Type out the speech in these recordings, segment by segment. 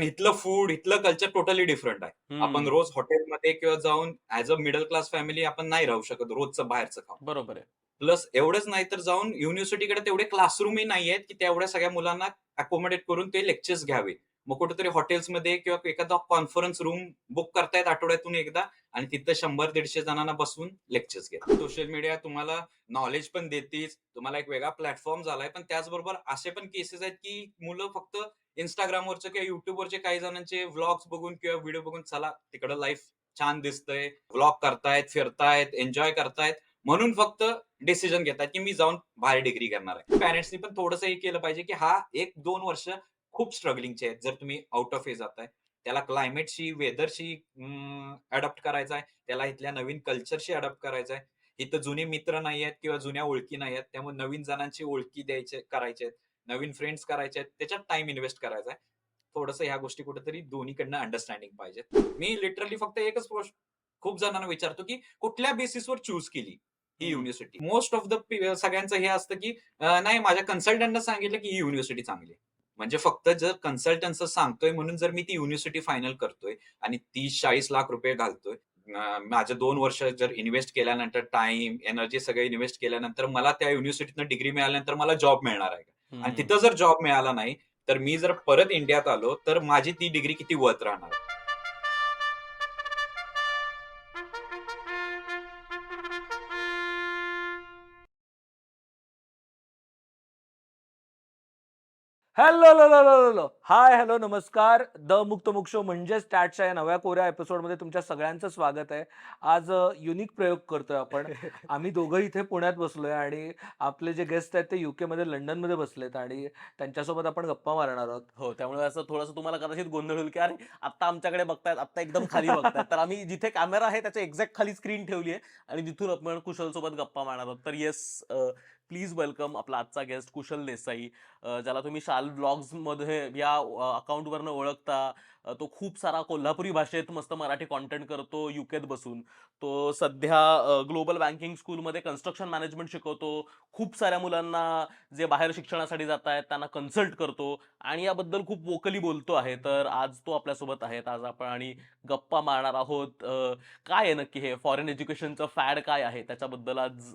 इथलं फूड, इथलं culture totally different आहे. आपण हं, रोज हॉटेलमध्ये किंवा जाऊन as a middle class family आपण नाही राहू शकत रोजचं बाहेरचं खाऊन. बरोबर आहे. प्लस एवढंच नाही तर जाऊन युनिव्हर्सिटीकडे तेवढे क्लासरूमही नाहीयेत, की तेवढ्या सगळ्या मुलांना अकोमोडेट करून ते लेक्चर्स घ्यावे. मग कुठेतरी हॉटेल्समध्ये किंवा एखादा कॉन्फरन्स रूम बुक करतायत आठवड्यातून एकदा आणि तिथं 100-150 जणांना बसवून लेक्चर्स घेतात. सोशल मीडिया तुम्हाला नॉलेज पण देतेच, तुम्हाला एक वेगळा प्लॅटफॉर्म झालाय. पण त्याचबरोबर असे पण केसेस आहेत, की मुलं फक्त Instagramवरचे किंवा YouTubeवरचे काही जणांचे व्लॉग्स बघून किंवा व्हिडिओ बघून चला तिकडं लाईफ छान दिसतंय, व्लॉग करतायत, फिरतायत, एन्जॉय करतायत म्हणून फक्त डिसिजन घेतात, की मी जाऊन बाहेर डिग्री करणार आहे. पॅरेंट्सनी पण थोडंसं हे केलं पाहिजे, की हा 1-2 वर्ष खूप स्ट्रगलिंगचे आहेत. जर तुम्ही आउट ऑफ हे जाताय. त्याला क्लायमेटशी, वेदरशी अडॉप्ट करायचा आहे. त्याला इथल्या नवीन कल्चरशी अडॉप्ट करायचा आहे. इथं जुने मित्र नाही आहेत किंवा जुन्या ओळखी नाही आहेत. त्यामुळे नवीन जणांची ओळखी करायच्या आहेत. नवीन फ्रेंड्स करायचे आहेत. त्याच्यात टाईम इन्व्हेस्ट करायचा आहे. थोडंसं ह्या गोष्टी कुठेतरी दोन्हीकडनं अंडरस्टँडिंग पाहिजे. मी लिटरली फक्त एकच गोष्ट खूप जणांना विचारतो, की कुठल्या बेसिसवर चूज केली ही हं. युनिव्हर्सिटी? मोस्ट ऑफ सगळ्यांचं हे असतं, की नाही माझ्या कन्सल्टंटनं सांगितलं, की ही युनिव्हर्सिटी चांगली आहे. म्हणजे फक्त जर कन्सल्टंटचं सांगतोय म्हणून जर मी ती युनिव्हर्सिटी फायनल करतोय आणि 30-40 लाख रुपये घालतोय. माझे 2 वर्ष जर इन्व्हेस्ट केल्यानंतर टाईम, एनर्जी सगळं इन्व्हेस्ट केल्यानंतर मला त्या युनिव्हर्सिटीतनं डिग्री मिळाल्यानंतर मला जॉब मिळणार आहे का? हं, आणि हं. तिथं जर जॉब मिळाला नाही, तर मी जर परत इंडियात आलो, तर माझी ती डिग्री किती वर्थ राहणार? हॅलो, लो, लो, लो, लो, लो. हाय, हॅलो, नमस्कार. द मुक्त मुक शो म्हणजेच टॅटच्या या नव्या कोऱ्या एपिसोडमध्ये तुमच्या सगळ्यांचं स्वागत आहे. आज युनिक प्रयोग करतोय आपण. आम्ही दोघं इथे पुण्यात बसलोय आणि आपले जे गेस्ट आहेत ते यूकेमध्ये, लंडनमध्ये बसलेत आणि त्यांच्यासोबत आपण गप्पा मारणार आहोत. हो, त्यामुळे असं थोडंसं तुम्हाला कदाचित गोंधळ होईल, की अरे, आत्ता आमच्याकडे बघतायत, आत्ता एकदम खाली बघतायत. तर आम्ही जिथे कॅमेरा आहे त्याच्या एक्झॅक्ट खाली स्क्रीन ठेवली आहे आणि तिथून आपण कुशलसोबत गप्पा मारणार आहोत. तर येस, प्लीज वेलकम आपला आजचा गेस्ट कुशल देसाई, ज्याला तुम्ही शाल व्लॉग्समध्ये या अकाउंटवरनं ओळखता. तो खूप सारा कोल्हापुरी भाषेत मस्त मराठी कंटेंट करतो यूकेत बसून. तो सध्या ग्लोबल बँकिंग स्कूलमध्ये कन्स्ट्रक्शन मॅनेजमेंट शिकवतो. खूप साऱ्या मुलांना जे बाहेर शिक्षणासाठी जात आहेत त्यांना कन्सल्ट करतो आणि याबद्दल खूप वोकली बोलतो आहे. तर आज तो आपल्यासोबत आहे. आज आपण आणि गप्पा मारणार आहोत. काय आहे नक्की हे फॉरेन एज्युकेशनचं फॅड काय आहे त्याच्याबद्दल आज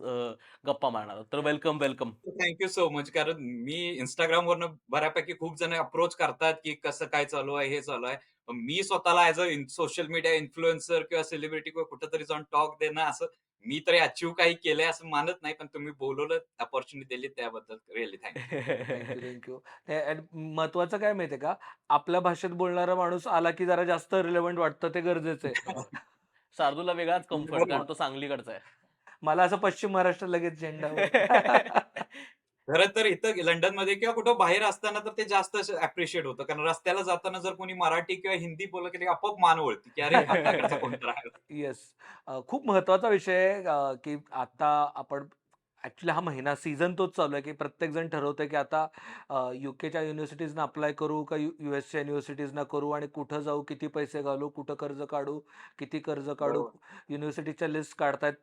गप्पा मारणार आहोत. तर welcome, welcome. Thank so much. कारण मी Instagramवरनं बऱ्यापैकी खूप जण अप्रोच करतात, की कसं काय चालू आहे, हे चालू आहे. पण मी स्वतःला as a social media influencer किंवा सेलिब्रिटी किंवा कुठेतरी जाऊन टॉक देणं असं मी तरी अचीव्ह काही केलंय असं मानत नाही. पण तुम्ही बोलवलं, अपॉर्च्युनिटी दिली त्याबद्दल really thank thank you, thank you. महत्वाचं काय माहितीये का? आपल्या भाषेत बोलणारा माणूस आला की जरा जास्त रिलेव्हंट वाटतं ते गरजेचं आहे. शार्दूलला वेगळाच कम्फर्ट यू. कारण तो सांगलीकडचा आहे. मला असं पश्चिम महाराष्ट्र लगेच झेंडा वर. खरं तर इथं लंडनमध्ये किंवा कुठं बाहेर असताना तर ते जास्त असं अप्रिशिएट होतं. कारण रस्त्याला जाताना जर कोणी मराठी किंवा हिंदी बोललं, की आपोआप मान वळते, की अरे आपल्याकडचा कोणतरी आहे. येस. खूप महत्त्वाचा विषय आहे, की आता आपण ॲक्चुअली हा महिना सीझन तोच चालू आहे, की प्रत्येकजण ठरवतंय, की आता यूकेच्या युनिव्हर्सिटीजना अप्लाय करू का यूएसच्या युनिव्हर्सिटीजना करू आणि कुठं जाऊ, किती पैसे घालू, कुठं कर्ज काढू, किती कर्ज काढू. हो. युनिव्हर्सिटीच्या लिस्ट काढतायत.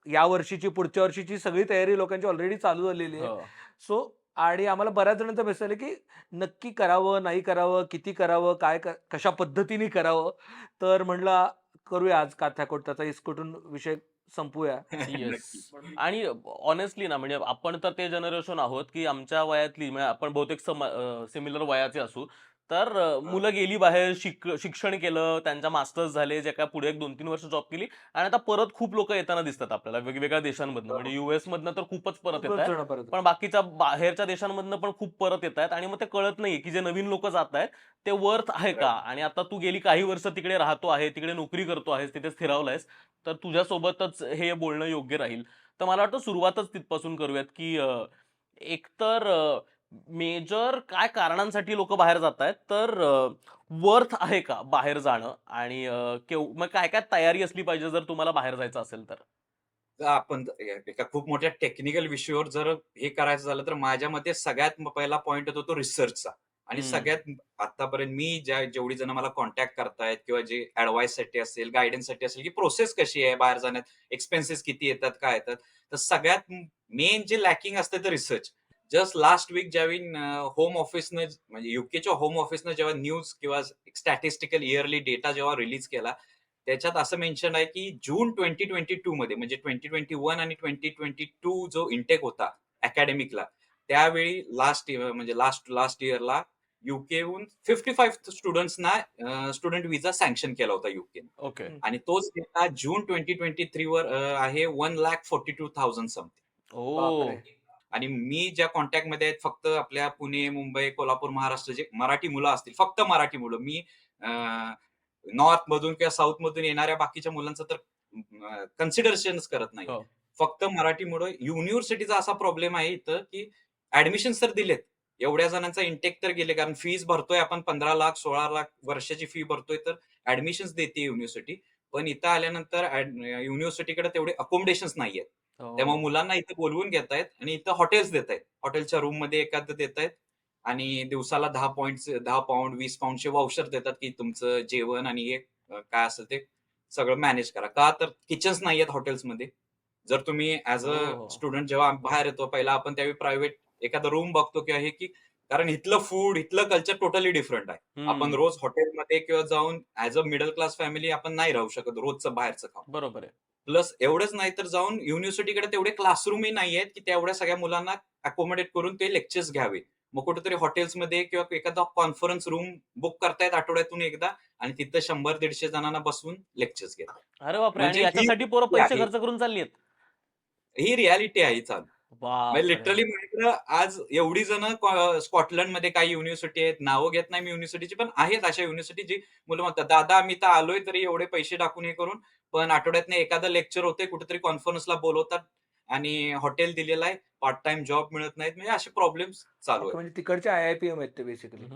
या वर्षीची, पुढच्या वर्षीची सगळी तयारी लोकांची ऑलरेडी चालू झालेली आहे. हो. सो आणि आम्हाला बऱ्याच जणांचा मेसेज आला, की नक्की करावं, नाही करावं, किती करावं, कशा पद्धतीने करावं. तर म्हणलं करूया आज काथ्याकोट त्याचा इसकटून विषय संपवूया. येस. नक्की. आणि हॉनेस्टली ना, म्हणजे आपण तर ते जनरेशन आहोत, की आमच्या वयातली म्हणजे आपण बहुतेक सिमिलर वयाचे असू. तर हां. मुलं गेली बाहेर, शिक्षण केलं, त्यांच्या मास्टर्स झाले, जे काय पुढे 1-2-3 वर्ष जॉब केली आणि आता परत खूप लोकं येताना दिसतात आपल्याला वेगवेगळ्या देशांमधनं. म्हणजे हो. यूएसमधनं तर खूपच परत खूपच येतायत. जण परत पण बाकीच्या बाहेरच्या देशांमधनं पण खूप परत येतायत आणि मग ते कळत नाहीये, की जे नवीन लोकं जातायत ते वर्थ आहे का? आणि आता तू गेली काही वर्ष तिकडे राहतो आहे, तिकडे नोकरी करतो आहेस, तिथे स्थिरावलायस. तर तुझ्यासोबतच हे बोलणं योग्य राहील. तर मला वाटतं सुरुवातच तिथपासून करूयात, की एकतर मेजर काय कारणांसाठी लोकं बाहेर जातायत, तर वर्थ आहे का बाहेर जाणं? आणि मग काय-काय तयारी असली पाहिजे जर तुम्हाला बाहेर जायचं असेल तर? तर आपण एका खूप मोठ्या टेक्निकल विषयावर जर हे करायचं झालं, तर माझ्या मते सगळ्यात पहिला पॉइंट येतो तो रिसर्चचा. आणि हं. सगळ्यात आतापर्यंत मी जेवढी जण मला कॉन्टॅक्ट करतायत किंवा जे ॲडव्हाइससाठी असेल, गाईडन्ससाठी असेल, की प्रोसेस कशी आहे बाहेर जाण्यात, एक्सपेन्सेस किती येतात, काय येतात. तर सगळ्यात मेन जे लॅकिंग असतं ते रिसर्च. जस्ट लास्ट वीक ज्यावेळी होम ऑफिसनं म्हणजे युकेच्या होम ऑफिसनं जेव्हा न्यूज किंवा स्टॅटिस्टिकल इयरली डेटा जेव्हा रिलीज केला, त्याच्यात असं मेन्शन आहे की जून 2022 मध्ये म्हणजे 2021 आणि 2022 जो इंटेक होता अकॅडमिकला, त्यावेळी लास्ट इयरला युकेहून 55 स्टुडंट्सना स्टुडंट व्हिसा सँक्शन केला होता युके. ओके. आणि तोच डेटा जून 2023 वर आहे 1,42,000 समथिंग. ओ. बापरे. आणि मी ज्या कॉन्टॅक्टमध्ये आहेत फक्त आपल्या पुणे, मुंबई, कोल्हापूर, महाराष्ट्र जे मराठी मुलं असतील, फक्त मराठी मुलं. मी नॉर्थ मधून किंवा साऊथ मधून येणाऱ्या बाकीच्या मुलांचं तर कन्सिडरेशनच करत नाही. हो. फक्त मराठी मुलं. युनिव्हर्सिटीचा असा प्रॉब्लेम आहे इथं की ऍडमिशन तर दिलेत, एवढ्या जणांचा इंटेक तर गेले, कारण फीस भरतोय आपण 15 लाख 16 लाख वर्षाची फी भरतोय, तर ऍडमिशन्स देते युनिव्हर्सिटी. पण इथं आल्यानंतर युनिव्हर्सिटीकडे तेवढे अकोमोडेशन्स नाहीयेत. त्यामुळे हो. मुलांना इथे बोलवून घेतायत आणि इथं हॉटेल्स देत आहेत. हॉटेलच्या रूम मध्ये एखादं देत आहेत आणि दिवसाला 10 पाऊंड 20 पाऊंडचे वाउचर देतात की तुमचं जेवण आणि हे काय असेल ते सगळं मॅनेज करा. का तर किचन्स नाहीयेत हॉटेल्समध्ये. जर तुम्ही ऍज अ हो. स्टुडंट जेव्हा बाहेर येतो, पहिला आपण त्यावेळी प्रायव्हेट एखादा रूम बघतो किंवा हे की, कारण इथलं फूड, इथलं कल्चर टोटली डिफरंट आहे. आपण हम्म. रोज हॉटेलमध्ये किंवा जाऊन as a middle class family आपण नाही राहू शकत रोजचं बाहेरचं खाऊन. बरोबर आहे. प्लस एवढंच नाही तर जाऊन युनिव्हर्सिटीकडे तेवढे क्लासरूमही नाहीयेत की तेवढ्या सगळ्या मुलांना अकोमोडेट करून ते लेक्चर्स घ्यावे. मग कुठेतरी हॉटेल्समध्ये किंवा एखादा कॉन्फरन्स रूम बुक करतायत आठवड्यातून एकदा आणि तिथं 100-150 जणांना बसवून लेक्चर्स घेतात. अरे बापरे. आणि म्हणजे ही याच्यासाठी पोरं reality पैसे आहे. खर्च करून चालली आहेत. ही रियालिटी आहे चालू. म्हणजे बापरे. लिटरली म्हटलं आज एवढी जण स्कॉटलंडमध्ये काही युनिव्हर्सिटी आहेत, नावं घेत नाही मी युनिव्हर्सिटीची, पण आहेत अशा युनिव्हर्सिटी जी मुलं म्हणतात, "दादा आम्ही तर आलोय तरी एवढे पैसे टाकून हे करून, पण आठवड्यातनं एखादं लेक्चर होतंय, कुठेतरी कॉन्फरन्सला बोलवतात आणि हॉटेल दिलेलं आहे, पार्ट टाईम जॉब मिळत नाहीत." म्हणजे असे प्रॉब्लेम्स चालू ओके, आहेत. म्हणजे तिकडचे IIPM आहेत ते बेसिकली.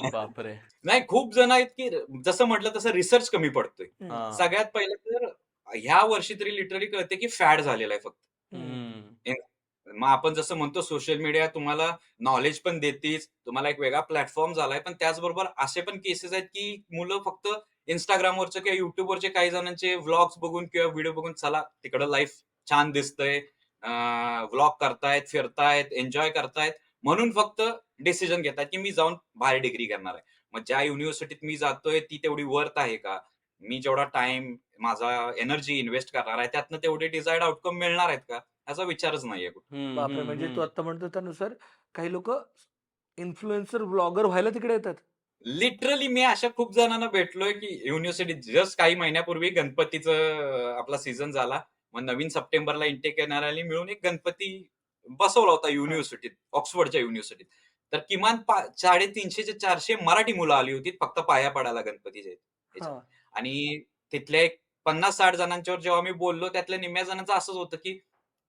बापरे. नाही, खूप जण आहेत की जसं म्हटलं तसं रिसर्च कमी पडतोय. हा. सगळ्यात पहिलं तर ह्या वर्षी तरी लिटरली कळते की फॅड झालेला आहे फक्त. हम्म. मग आपण जसं म्हणतो सोशल मीडिया तुम्हाला नॉलेज पण देतेच, तुम्हाला एक वेगळा प्लॅटफॉर्म झालाय, पण त्याचबरोबर असे पण केसेस आहेत की मुलं फक्त Instagramवरचे किंवा YouTubeवरचे काही जणांचे व्लॉग्स बघून किंवा व्हिडिओ बघून चला तिकडं लाईफ छान दिसतंय, व्लॉग करतायत, फिरतायत, एन्जॉय करतायत, म्हणून फक्त डिसिजन घेतात की मी जाऊन बाहेर डिग्री करणार आहे. मग ज्या युनिव्हर्सिटीत मी जातोय ती तेवढी वर्थ आहे का? मी जेवढा टाइम, माझा एनर्जी इन्व्हेस्ट करणार आहे, त्यातनं तेवढे डिझायर्ड आउटकम मिळणार आहेत का? याचा विचारच नाहीये कुठे. बापरे, म्हणजे तू आता म्हणतो त्यानुसार काही लोक इन्फ्लुएन्सर ब्लॉगर व्हायला तिकडे येतात. लिटरली मी अशा खूप जणांना भेटलोय की युनिव्हर्सिटीत जस्ट काही महिन्यापूर्वी गणपतीचं आपला सीझन झाला. मग नवीन सप्टेंबरला इंटेक येणाऱ्यांनी मिळून एक गणपती बसवला होता हा. युनिव्हर्सिटीत, ऑक्सफर्डच्या युनिव्हर्सिटीत. तर किमान 350 ते 400 मराठी मुलं आली होती फक्त पाया पडायला गणपतीच्या हा. ह्याच्यात. आणि तिथल्या एक 50-60 जणांच्यावर जेव्हा मी बोललो, त्यातल्या निम्म्या जणांचं असंच होतं की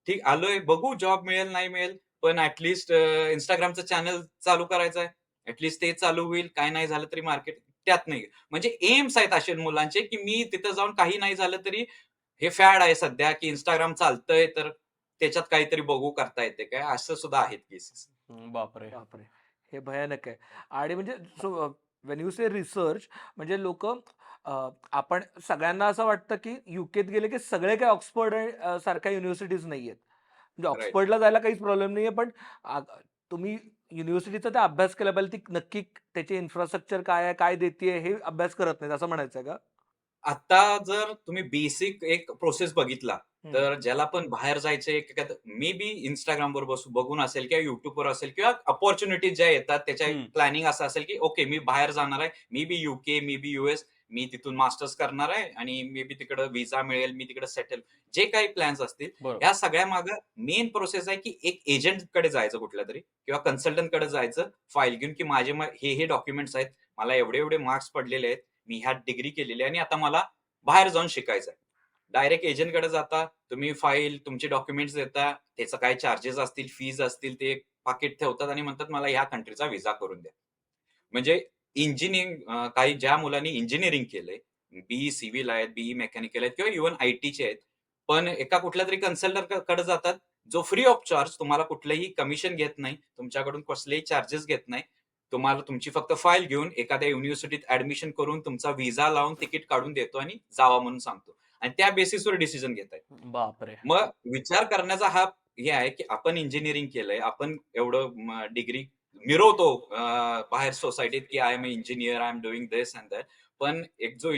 ठीक आलोय, बघू जॉब मिळेल, नाही मिळेल, पण ऍटलीस्ट Instagramचं चॅनल चालू करायचं आहे. ऍटलीस्ट ते चालू होईल, काय नाही झालं तरी मार्केट त्यात नाही. म्हणजे एम्स आहेत असे मुलांचे, की मी तिथं जाऊन काही नाही झालं तरी हे फॅड आहे सध्या, की Instagram चालतंय, तर त्याच्यात काहीतरी बघू करता येते काय, असं सुद्धा आहेत केसेस. बापरे. बापरे, हे भयानक आहे. आणि म्हणजे so when you say research, म्हणजे लोक आपण सगळ्यांना असं वाटतं की युकेत गेले की सगळे काही ऑक्सफर्ड सारख्या युनिव्हर्सिटीज नाहीयेत. म्हणजे राइट. ऑक्सफर्डला जायला काहीच प्रॉब्लेम नाहीये, पण आ- तुम्ही युनिव्हर्सिटीचा ते अभ्यास केला पाहिजे, ती नक्की त्याचे इन्फ्रास्ट्रक्चर काय आहे, काय देते हे अभ्यास करत नाहीत, असं म्हणायचं का? आता जर तुम्ही बेसिक एक प्रोसेस बघितला, हम्म. तर ज्याला पण बाहेर जायचंय मे बी Instagramवर बघून असेल किंवा YouTubeवर असेल किंवा अपॉर्च्युनिटीज ज्या येतात त्याच्या हम्म. प्लॅनिंग असं असेल की ओके मी बाहेर जाणार आहे, may be UK, may be US, मी तिथून मास्टर्स करणार आहे आणि मे बी तिकडं व्हिसा मिळेल, मी तिकडे सेटल, जे काही प्लॅन्स असतील, बरोबर. ह्या सगळ्या मागे मेन प्रोसेस आहे की एक एजंट कडे जायचं कुठल्या तरी किंवा कन्सल्टंट कडे जायचं, फाईल घेऊन की माझे हे डॉक्युमेंट्स आहेत, मला एवढे एवढे मार्क्स पडलेले आहेत, मी ह्यात डिग्री केलेली आहे आणि आता मला बाहेर जाऊन शिकायचं आहे. डायरेक्ट एजंटकडे जाता, तुम्ही फाईल, तुमचे डॉक्युमेंट्स देता, त्याचं काय चार्जेस असतील, फीज असतील, ते पाकीट ठेवतात आणि म्हणतात मला ह्या कंट्रीचा व्हिसा करून द्या. म्हणजे इंजिनिअरिंग काही ज्या मुलांनी इंजिनिअरिंग केलंय, बीई सिव्हिल आहेत, बीई मेकॅनिकल आहेत किंवा इव्हन आयटीचे आहेत. पण एका कुठल्यातरी कन्सल्टंट कडे जातात, जो फ्री ऑफ चार्ज तुम्हाला कुठलंही कमिशन घेत नाही, तुमच्याकडून कसलेही चार्जेस घेत नाही. तुम्हाला तुमची फक्त फाईल घेऊन एखाद्या युनिव्हर्सिटीत ऍडमिशन करून तुमचा व्हिसा लावून तिकीट काढून देतो आणि जावा म्हणून सांगतो. आणि त्या बेसिसवर डिसिजन घेताय. बापरे. मग विचार करण्याचा हा हे आहे की आपण इंजिनिअरिंग केलंय, आपण एवढं डिग्री मिरवतो बाहेर सोसायटीत की I am engineer, I am doing this and that. पण एक जो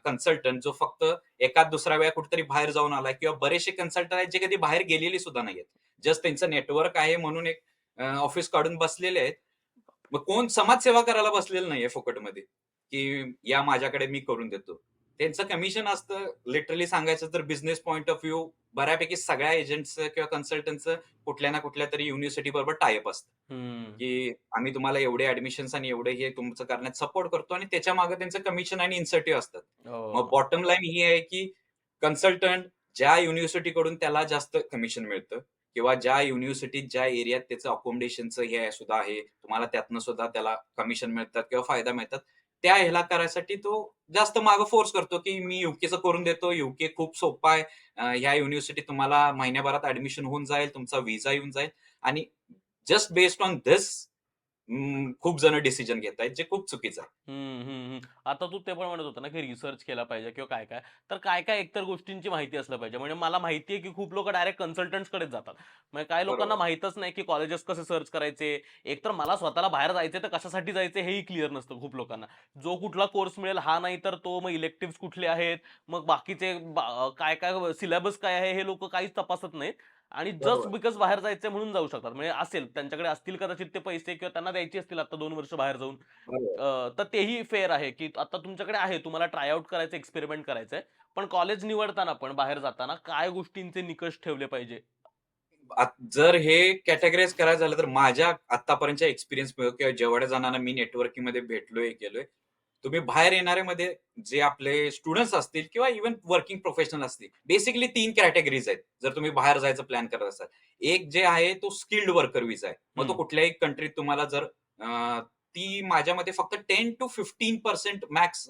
कन्सल्टंट जो फक्त एखाद दुसरा वेळा कुठेतरी बाहेर जाऊन आलाय किंवा बरेचसे कन्सल्टंट आहेत जे कधी बाहेर गेलेले सुद्धा नाहीयेत. जस्ट त्यांचं नेटवर्क आहे म्हणून एक ऑफिस काढून बसलेले आहेत. मग कोण समाजसेवा करायला बसलेलं नाहीये फुकटमध्ये, की या माझ्याकडे मी करून देतो. त्यांचं कमिशन असतं. लिटरली सांगायचं तर बिझनेस पॉइंट ऑफ व्ह्यू बऱ्यापैकी सगळ्या एजंट्सचं किंवा कन्सल्टंटचं कुठल्या ना कुठल्या तरी युनिव्हर्सिटी बरोबर टाय अप असतं, हम्म. की आम्ही तुम्हाला एवढे ऍडमिशन्स आणि एवढे हे तुमचं करण्यात सपोर्ट करतो आणि त्याच्या मागे त्यांचं कमिशन आणि इन्सेंटिव्ह असतात. मग हो. बॉटम लाईन ही आहे की कन्सल्टंट ज्या युनिव्हर्सिटीकडून त्याला जास्त कमिशन मिळतं किंवा ज्या युनिव्हर्सिटीत ज्या एरियात त्याचं अकोमोडेशनचं हे सुद्धा आहे, तुम्हाला त्यातनं सुद्धा त्याला कमिशन मिळतात किंवा फायदा मिळतात. त्या ह्याला करायसाठी तो जास्त मागं फोर्स करतो, की मी युकेचं करून देतो. युके खूप सोपं आहे. ह्या युनिव्हर्सिटीत तुम्हाला महिन्याभरात ऍडमिशन होऊन जाईल, तुमचा व्हिसा येऊन जाईल आणि जस्ट बेस्ड ऑन धिस खूप जण डिसिजन घेत आहेत, जे खूप चुकीचं आहे. हम्म, हम्म, हम्म. आता तू ते पण म्हणत होता ना की रिसर्च केला पाहिजे किंवा काय काय तर काय काय एकतर गोष्टींची माहिती असलं पाहिजे. म्हणजे मला माहिती आहे की खूप लोक डायरेक्ट कन्सल्टंट्स कडेच जातात. म्हणजे काय लोकांना बरोबर. माहितच नाही की कॉलेजेस कसे सर्च करायचे. एकतर मला स्वतःला बाहेर जायचे तर कशासाठी जायचे हेही क्लिअर नसतं खूप लोकांना. जो कुठला कोर्स मिळेल हा नाही तर तो, मग इलेक्टिव्ह कुठले आहेत, मग बाकीचे काय काय सिलेबस काय आहे हे लोक काहीच तपासत नाहीत. आणि जस्ट बरोबर. बिकॉज बाहेर जायचंय म्हणून जाऊ शकतात. म्हणजे असेल त्यांच्याकडे असतील कदाचित ते पैसे किंवा त्यांना द्यायचे असतील आता 2 वर्ष बाहेर जाऊन. बरोबर. तर तेही फेअर आहे, की आता तुमच्याकडे आहे, तुम्हाला ट्राय आउट करायचं, एक्सपेरिमेंट करायचंय. पण कॉलेज निवडताना पण बाहेर जाताना काय गोष्टींचे निकष ठेवले पाहिजे? जर हे कॅटेगराईज करायचं झालं तर माझ्या आतापर्यंतच्या एक्सपिरियन्स किंवा जेवढ्या जणांना मी नेटवर्किंग मध्ये भेटलोय केलोय, तुम्ही बाहेर येणाऱ्यामध्ये जे आपले स्टुडंट्स असतील किंवा इव्हन वर्किंग प्रोफेशनल असतील, बेसिकली 3 कॅटेगरीज आहेत. जर तुम्ही बाहेर जायचं प्लॅन करत असाल, एक जे आहे तो स्किल्ड वर्कर विजा आहे. मग तो हं. कुठल्याही कंट्रीत तुम्हाला जर ती माझ्या मते फक्त 10% to 15% मॅक्स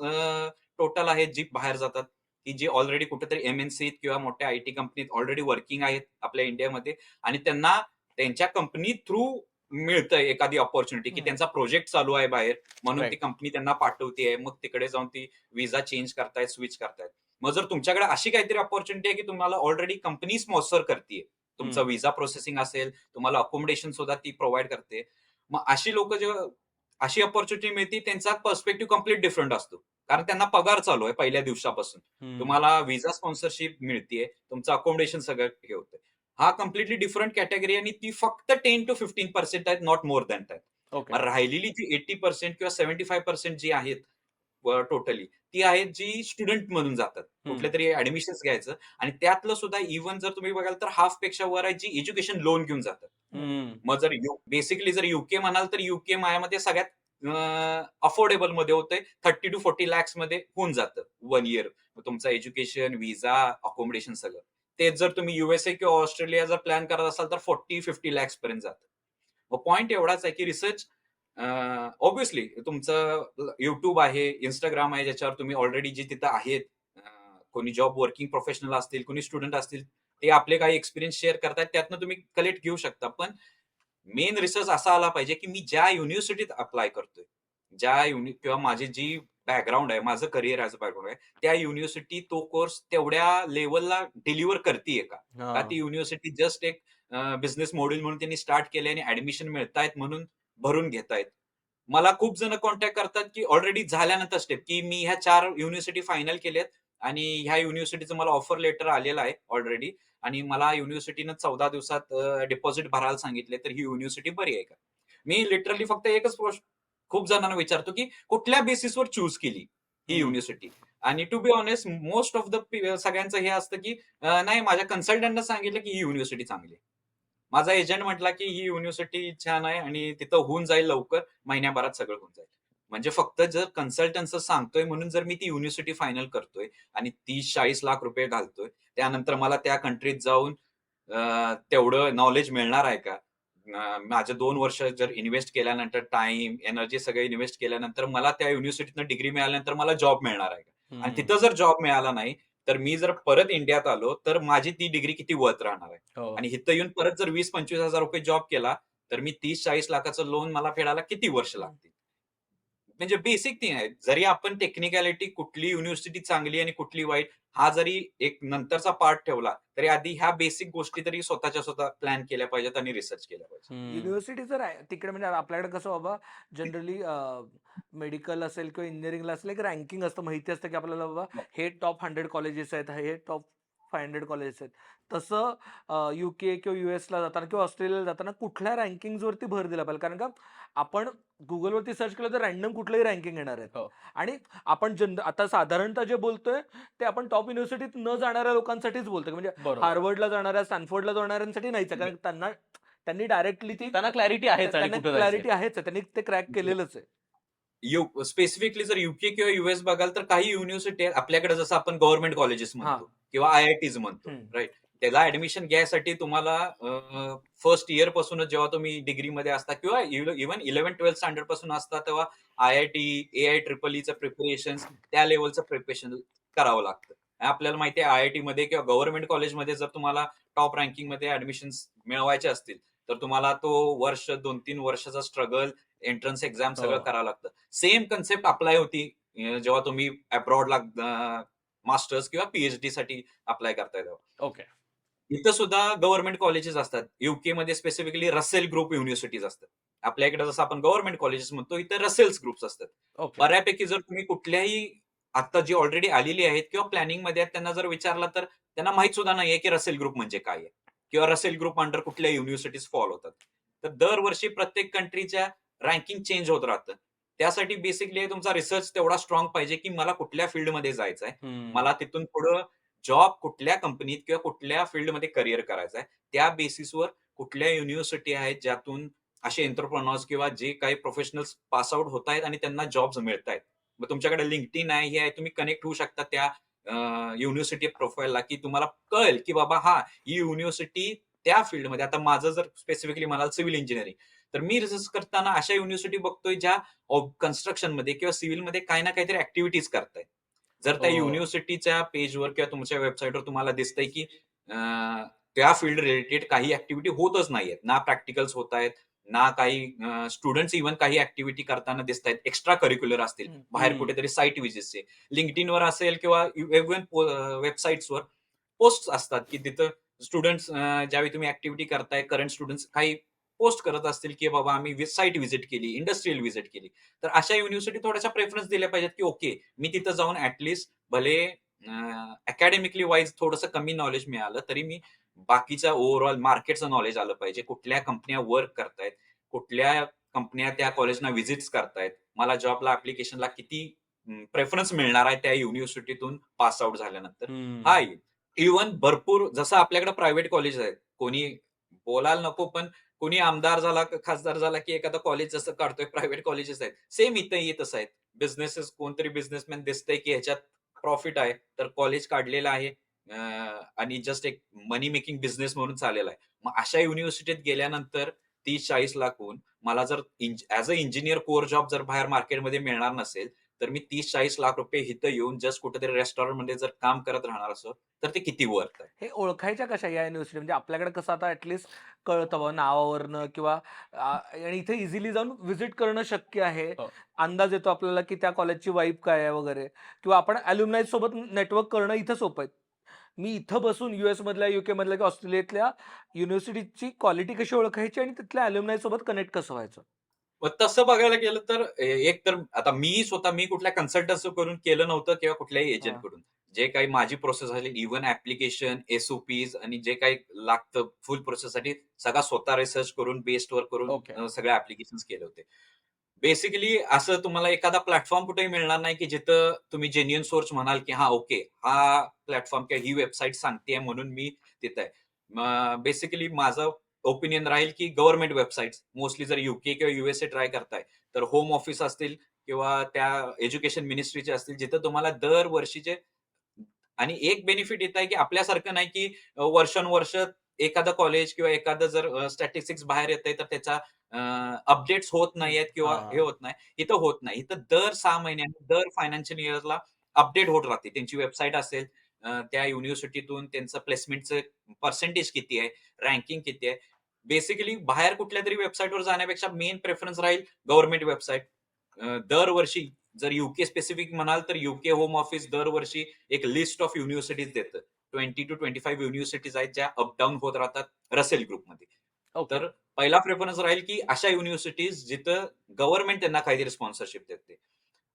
टोटल आहेत जी बाहेर जातात, की जी ऑलरेडी कुठेतरी एम-एन-सीत किंवा मोठ्या आय-टी कंपनीत ऑलरेडी वर्किंग आहेत आपल्या इंडियामध्ये आणि त्यांना त्यांच्या कंपनी थ्रू मिळतंय एखादी अपॉर्च्युनिटी, की हं. त्यांचा प्रोजेक्ट चालू आहे बाहेर म्हणून ती राइट. कंपनी त्यांना पाठवते. मग तिकडे जाऊन ती व्हिसा चेंज करतायत, स्विच करतायत. मग जर तुमच्याकडे अशी काहीतरी अपॉर्च्युनिटी आहे, की तुम्हाला ऑलरेडी कंपनी स्पॉन्सर करतीये. तुमचा हं. व्हिसा प्रोसेसिंग असेल, तुम्हाला अकोमोडेशन सुद्धा ती प्रोव्हाईड करते. मग अशी लोकं जेव्हा अशी अपॉर्च्युनिटी मिळते, त्यांचा पर्स्पेक्टिव्ह कंप्लीट डिफरंट असतो. कारण त्यांना पगार चालू आहे पहिल्या दिवसापासून. हं. तुम्हाला व्हिसा स्पॉन्सरशिप मिळतीये, तुमचं अकोमोडेशन सगळं हे होतंय. हा कंप्लिटली डिफरंट कॅटेगरी आणि ती फक्त 10% to 15% आहेत, not more than that. Okay. मग राहिलेली जी 80% किंवा 75% जी आहेत टोटली, ती आहेत जी स्टुडंट म्हणून जातात. हं. कुठलेतरी ॲडमिशन्स घ्यायचं आणि त्यातलं सुद्धा इव्हन जर तुम्ही बघाल तर हाल्फ पेक्षा वर आहे जी एज्युकेशन लोन घेऊन जातात. हं. मग जर बेसिकली जर युके म्हणाल तर युके माझ्या मते सगळ्यात अफोर्डेबल मध्ये होतंय. 30 to 40 lakhs मध्ये होऊन जातं 1 इयर. तुमचं एज्युकेशन, व्हिसा, अकोमोडेशन सगळं. तेच जर तुम्ही युएसए किंवा ऑस्ट्रेलिया जर प्लॅन करत असाल तर 40-50 lakhs पर्यंत जातं. मग पॉइंट एवढाच आहे की रिसर्च ऑब्व्हियसली तुमचं YouTube आहे, Instagram आहे, ज्याच्यावर तुम्ही ऑलरेडी जे तिथं आहेत, अ, कोणी जॉब वर्किंग प्रोफेशनल असतील, कोणी स्टुडंट असतील, ते आपले काही एक्सपिरियन्स शेअर करतायत, त्यातनं तुम्ही कलेक्ट घेऊ शकता. पण मेन रिसर्च असा आला पाहिजे, की मी ज्या युनिव्हर्सिटीत अप्लाय करतोय, किंवा माझी जी बॅकग्राऊंड आहे, माझं करियर ॲज अ बॅकग्राऊंड आहे, त्या युनिव्हर्सिटी तो कोर्स तेवढ्या लेव्हलला डिलिव्हर करतीये का? का ती हां. युनिव्हर्सिटी जस्ट एक बिझनेस मॉड्यूल म्हणून त्यांनी स्टार्ट केलंय आणि ॲडमिशन मिळतायत म्हणून भरून घेतायत. मला खूप जण कॉन्टॅक्ट करतात, की ऑलरेडी झाल्यानंतर स्टेप, की मी ह्या 4 युनिव्हर्सिटी फायनल केल्यात आणि ह्या युनिव्हर्सिटीचं मला ऑफर लेटर आलेलं आहे ऑलरेडी आणि मला युनिव्हर्सिटीनं 14 दिवसात डिपॉझिट भरायला सांगितले, तर ही युनिव्हर्सिटी बरी आहे का? मी लिटरली फक्त एकच खूप जणांना विचारतो, की कुठल्या बेसिसवर चूज केली ही हं. युनिव्हर्सिटी? आणि to be honest most of the सगळ्यांचं हे असतं, की नाही माझ्या कन्सल्टंटनं सांगितलं, की ही युनिव्हर्सिटी चांगली आहे. माझा एजंट म्हटला, की ही युनिव्हर्सिटी छान आहे आणि तिथं होऊन जाईल लवकर, महिन्याभरात सगळं होऊन जाईल. म्हणजे फक्त जर कन्सल्टन्सचं सांगतोय म्हणून जर मी ती युनिव्हर्सिटी फायनल करतोय आणि 30-40 लाख रुपये घालतोय, त्यानंतर मला त्या कंट्रीत जाऊन तेवढं नॉलेज मिळणार आहे का? माझे 2 वर्ष जर इन्व्हेस्ट केल्यानंतर टाईम, एनर्जी सगळं इन्व्हेस्ट केल्यानंतर मला त्या युनिव्हर्सिटीतनं डिग्री मिळाल्यानंतर मला जॉब मिळणार आहे का? आणि हं. तिथं जर जॉब मिळाला नाही, तर मी जर परत इंडियात आलो, तर माझी ती डिग्री किती वर्थ राहणार आहे? हो. आणि इथं येऊन परत जर 20-25 हजार रुपये जॉब केला, तर मी 30-40 लाखाचं लोन मला फेडायला किती वर्ष लागतील? म्हणजे बेसिक थिंग आहे. जरी आपण टेक्निकॅलिटी कुठली युनिव्हर्सिटी चांगली आणि कुठली वाईट हा जरी एक नंतरचा पार्ट ठेवला, तरी आधी ह्या बेसिक गोष्टी तरी स्वतःच्या स्वतः प्लॅन केल्या पाहिजेत आणि रिसर्च केल्या पाहिजे. युनिव्हर्सिटी जर आहे तिकडे म्हणजे आपल्याकडे कसं बाबा जनरली मेडिकल असेल किंवा इंजिनिअरिंगला असेल एक रँकिंग असतं, माहिती असतं की आपल्याला बाबा हे टॉप 100 कॉलेजेस आहेत, हे टॉप 500 कॉलेजेस आहेत. तसं UK किंवा US ला जाताना किंवा ऑस्ट्रेलियाला जाताना कुठल्या रँकिंगवरती भर दिला पाहिजे, कारण का आपण गुगलवरती सर्च केलं तर रँडम कुठलंही रँकिंग येणार आहेत. हो. आणि आपण आता साधारणतः जे बोलतोय ते आपण टॉप युनिव्हर्सिटीत न जाणाऱ्या लोकांसाठीच बोलतोय, म्हणजे बरोबर. हार्वर्डला जाणाऱ्या स्टॅनफोर्डला जाणाऱ्यांसाठी नाहीच आहे, कारण त्यांनी डायरेक्टली ती त्यांना क्लॅरिटी आहेच आणि त्यांना कुठे क्लॅरिटी आहेच आहे, त्यांनी ते क्रॅक केलेलंच आहे. स्पेसिफिकली जर UK किंवा US बघाल तर काही युनिव्हर्सिटी आपल्याकडे जसं आपण गव्हर्नमेंट कॉलेजेस म्हणतो किंवा IITs म्हणतो, हम्म. राईट. त्याला ऍडमिशन घ्यायसाठी तुम्हाला फर्स्ट इयर पासूनच जेव्हा तुम्ही डिग्रीमध्ये असता किंवा इव्हन 11-12 स्टँडर्ड पासून असता तेव्हा IIT, AIEEEचं प्रिपरेशन, त्या लेवलचं प्रिपरेशन करावं लागतं. आपल्याला माहिती आहे IIT मध्ये किंवा गव्हर्नमेंट कॉलेजमध्ये जर तुम्हाला टॉप रँकिंग मध्ये ऍडमिशन मिळवायचे असतील तर तुम्हाला तो वर्ष 2-3 वर्षाचा स्ट्रगल, एंट्रन्स एक्झाम सगळं हो. करावं लागतं. सेम कन्सेप्ट अप्लाय होती जेव्हा तुम्ही अब्रॉडला मास्टर्स किंवा PhD साठी अप्लाय करताय तेव्हा. ओके. इथं सुद्धा गव्हर्नमेंट कॉलेजेस असतात. UK मध्ये स्पेसिफिकली रसेल ग्रुप युनिव्हर्सिटीज असतात. आपल्या इकडे जसं आपण गव्हर्नमेंट कॉलेजेस म्हणतो, इथे रसेल्स ग्रुप्स असतात. ओके. बऱ्यापैकी जर तुम्ही कुठल्याही आता जी ऑलरेडी आलेली आहेत किंवा प्लॅनिंग मध्ये आहेत त्यांना जर विचारलं तर त्यांना माहित सुद्धा नाहीये की रसेल ग्रुप म्हणजे काय आहे किंवा रसेल ग्रुप अंडर कुठल्या युनिव्हर्सिटीज फॉल होतात. तर दरवर्षी प्रत्येक कंट्रीच्या रँकिंग चेंज होत राहतं. त्यासाठी बेसिकली तुमचा रिसर्च तेवढा स्ट्रॉंग पाहिजे की मला कुठल्या फील्डमध्ये जायचं आहे. मला तिथून पुढं जॉब कुठल्या कंपनीत किंवा कुठल्या फील्डमध्ये करिअर करायचं आहे. त्या बेसिसवर कुठल्या युनिव्हर्सिटी आहेत ज्यातून असे एंटरप्रेन्योर्स किंवा जे काही प्रोफेशनल्स पास आउट होत आहेत आणि त्यांना जॉब्स मिळतायत. मग तुमच्याकडे लिंक्डइन आहे, हे आहे, तुम्ही कनेक्ट होऊ शकता त्या युनिव्हर्सिटी प्रोफाईलला की तुम्हाला कळेल की बाबा हा ही युनिव्हर्सिटी त्या फील्डमध्ये. आता माझं जर स्पेसिफिकली म्हणाल सिव्हिल इंजिनिअरिंग, तर मी रिसर्च करताना अशा युनिव्हर्सिटी बघतोय ज्या कन्स्ट्रक्शनमध्ये किंवा सिव्हिलमध्ये काही ना काहीतरी ऍक्टिव्हिटीज करतायत. जर त्या हो. युनिव्हर्सिटीच्या पेजवर किंवा तुमच्या वेबसाईटवर तुम्हाला दिसतंय की त्या फील्ड रिलेटेड काही ऍक्टिव्हिटी होतच नाहीयेत. ना प्रॅक्टिकल्स होत आहेत, ना काही स्टुडंट्स इव्हन काही ऍक्टिव्हिटी करताना दिसत आहेत. एक्स्ट्रा करिक्युलर असतील, बाहेर कुठेतरी साईट व्हिजिटचे. लिंक्डइनवर असेल किंवा वेबसाईट्सवर पोस्ट असतात की तिथं स्टुडंट्स ज्यावेळी तुम्ही ऍक्टिव्हिटी करताय, करंट स्टुडंट्स काही पोस्ट करत असतील की बाबा आम्ही साईट व्हिजिट केली, इंडस्ट्रियल व्हिजिट केली. तर अशा युनिव्हर्सिटी थोड्याशा प्रेफरन्स दिल्या पाहिजेत की ओके, मी तिथं जाऊन ऍटलीस्ट भले अकॅडमिकली वाईज थोडंसं कमी नॉलेज मिळालं तरी मी बाकीच्या ओव्हरऑल मार्केटचं नॉलेज आलं पाहिजे. कुठल्या कंपन्या वर्क करतायत, कुठल्या कंपन्या त्या कॉलेजना व्हिजिट्स करतायत, मला जॉबला ऍप्लिकेशनला किती प्रेफरन्स मिळणार आहे त्या युनिव्हर्सिटीतून पास आउट झाल्यानंतर. हा इव्हन भरपूर जसं आपल्याकडे प्रायव्हेट कॉलेज आहेत. कोणी बोलायला नको पण कोणी आमदार झाला, खासदार झाला की एखादा कॉलेज जसं काढतोय प्रायव्हेट कॉलेजेस आहेत. सेम इथंही तसं आहे. बिझनेसेस कोणतरी बिझनेसमॅन दिसतंय की ह्याच्यात प्रॉफिट आहे, तर कॉलेज काढलेलं आहे आणि जस्ट एक मनी मेकिंग बिझनेस म्हणून चाललेला आहे. मग अशा युनिव्हर्सिटीत गेल्यानंतर 30-40 लाख होऊन मला जर as a engineer core job जर बाहेर मार्केटमध्ये मिळणार नसेल, तर मी 30-40 लाख रुपये इथं येऊन जस्ट कुठेतरी रेस्टॉरंटमध्ये जर काम करत राहणार असो, तर ते किती वर्थ आहे. हे ओळखायच्या कशा या युनिव्हर्सिटी, म्हणजे आपल्याकडे कसं आता ऍटलिस्ट कळतं बाबा नावावरनं किंवा आणि इथे इझिली जाऊन व्हिजिट करणं शक्य आहे. हो. अंदाज येतो आपल्याला की त्या कॉलेजची वाईब काय आहे वगैरे, किंवा आपण अल्युमनाय सोबत नेटवर्क करणं इथं सोपं आहे. मी इथं बसून US मधल्या, UK मधल्या किंवा ऑस्ट्रेलियातल्या युनिव्हर्सिटीची क्वालिटी कशी ओळखायची आणि तिथल्या अल्युमनाय सोबत कनेक्ट कसं व्हायचं? मग तसं बघायला गेलं तर एक तर आता मी कुठल्या कन्सल्टन्सी करून केलं नव्हतं किंवा कुठल्याही हा. एजंट कडून. जे काही माझी प्रोसेस झाली इव्हन ऍप्लिकेशन, SOPs आणि जे काही लागतं फुल प्रोसेससाठी सगळा स्वतः रिसर्च करून बेस्डवर करून ओके. सगळे ऍप्लिकेशन केले होते. बेसिकली असं तुम्हाला एखादा प्लॅटफॉर्म कुठेही मिळणार नाही की जिथं तुम्ही जेन्युइन सोर्स म्हणाल की हा ओके, हा प्लॅटफॉर्म किंवा ही वेबसाईट सांगतेय म्हणून मी तिथं आहे. बेसिकली माझं ओपिनियन राहील की गव्हर्नमेंट वेबसाईट्स मोस्टली जर UK किंवा USA ट्राय करताय तर होम ऑफिस असतील किंवा त्या एज्युकेशन मिनिस्ट्रीचे असतील जिथं तुम्हाला दरवर्षीचे. आणि एक बेनिफिट येत आहे की आपल्यासारखं नाही की वर्षानुवर्ष एखादं कॉलेज किंवा एखादं जर स्टॅटिस्टिक्स बाहेर येतंय तर त्याचा अपडेट्स होत नाहीयेत किंवा हे होत नाही. इथं होत नाही. इथं दर 6 महिन्यांनी, दर फायनान्शियल इयरला अपडेट होत राहते. त्यांची वेबसाईट असेल, त्या युनिव्हर्सिटीतून त्यांचं प्लेसमेंटचं पर्सेंटेज किती आहे, रँकिंग किती आहे. बेसिकली बाहेर कुठल्यातरी वेबसाईटवर जाण्यापेक्षा मेन प्रेफरन्स राहील गव्हर्नमेंट वेबसाईट. दरवर्षी जर युके स्पेसिफिक म्हणाल तर युके होम ऑफिस दरवर्षी एक लिस्ट ऑफ युनिव्हर्सिटीज देतं. 20 to 25 युनिव्हर्सिटीज आहेत ज्या अपडाऊन होत राहतात रसेल ग्रुपमध्ये. ओके. तर पहिला प्रेफरन्स राहील की अशा युनिव्हर्सिटीज जिथं गव्हर्नमेंट त्यांना काहीतरी स्पॉन्सरशिप देते.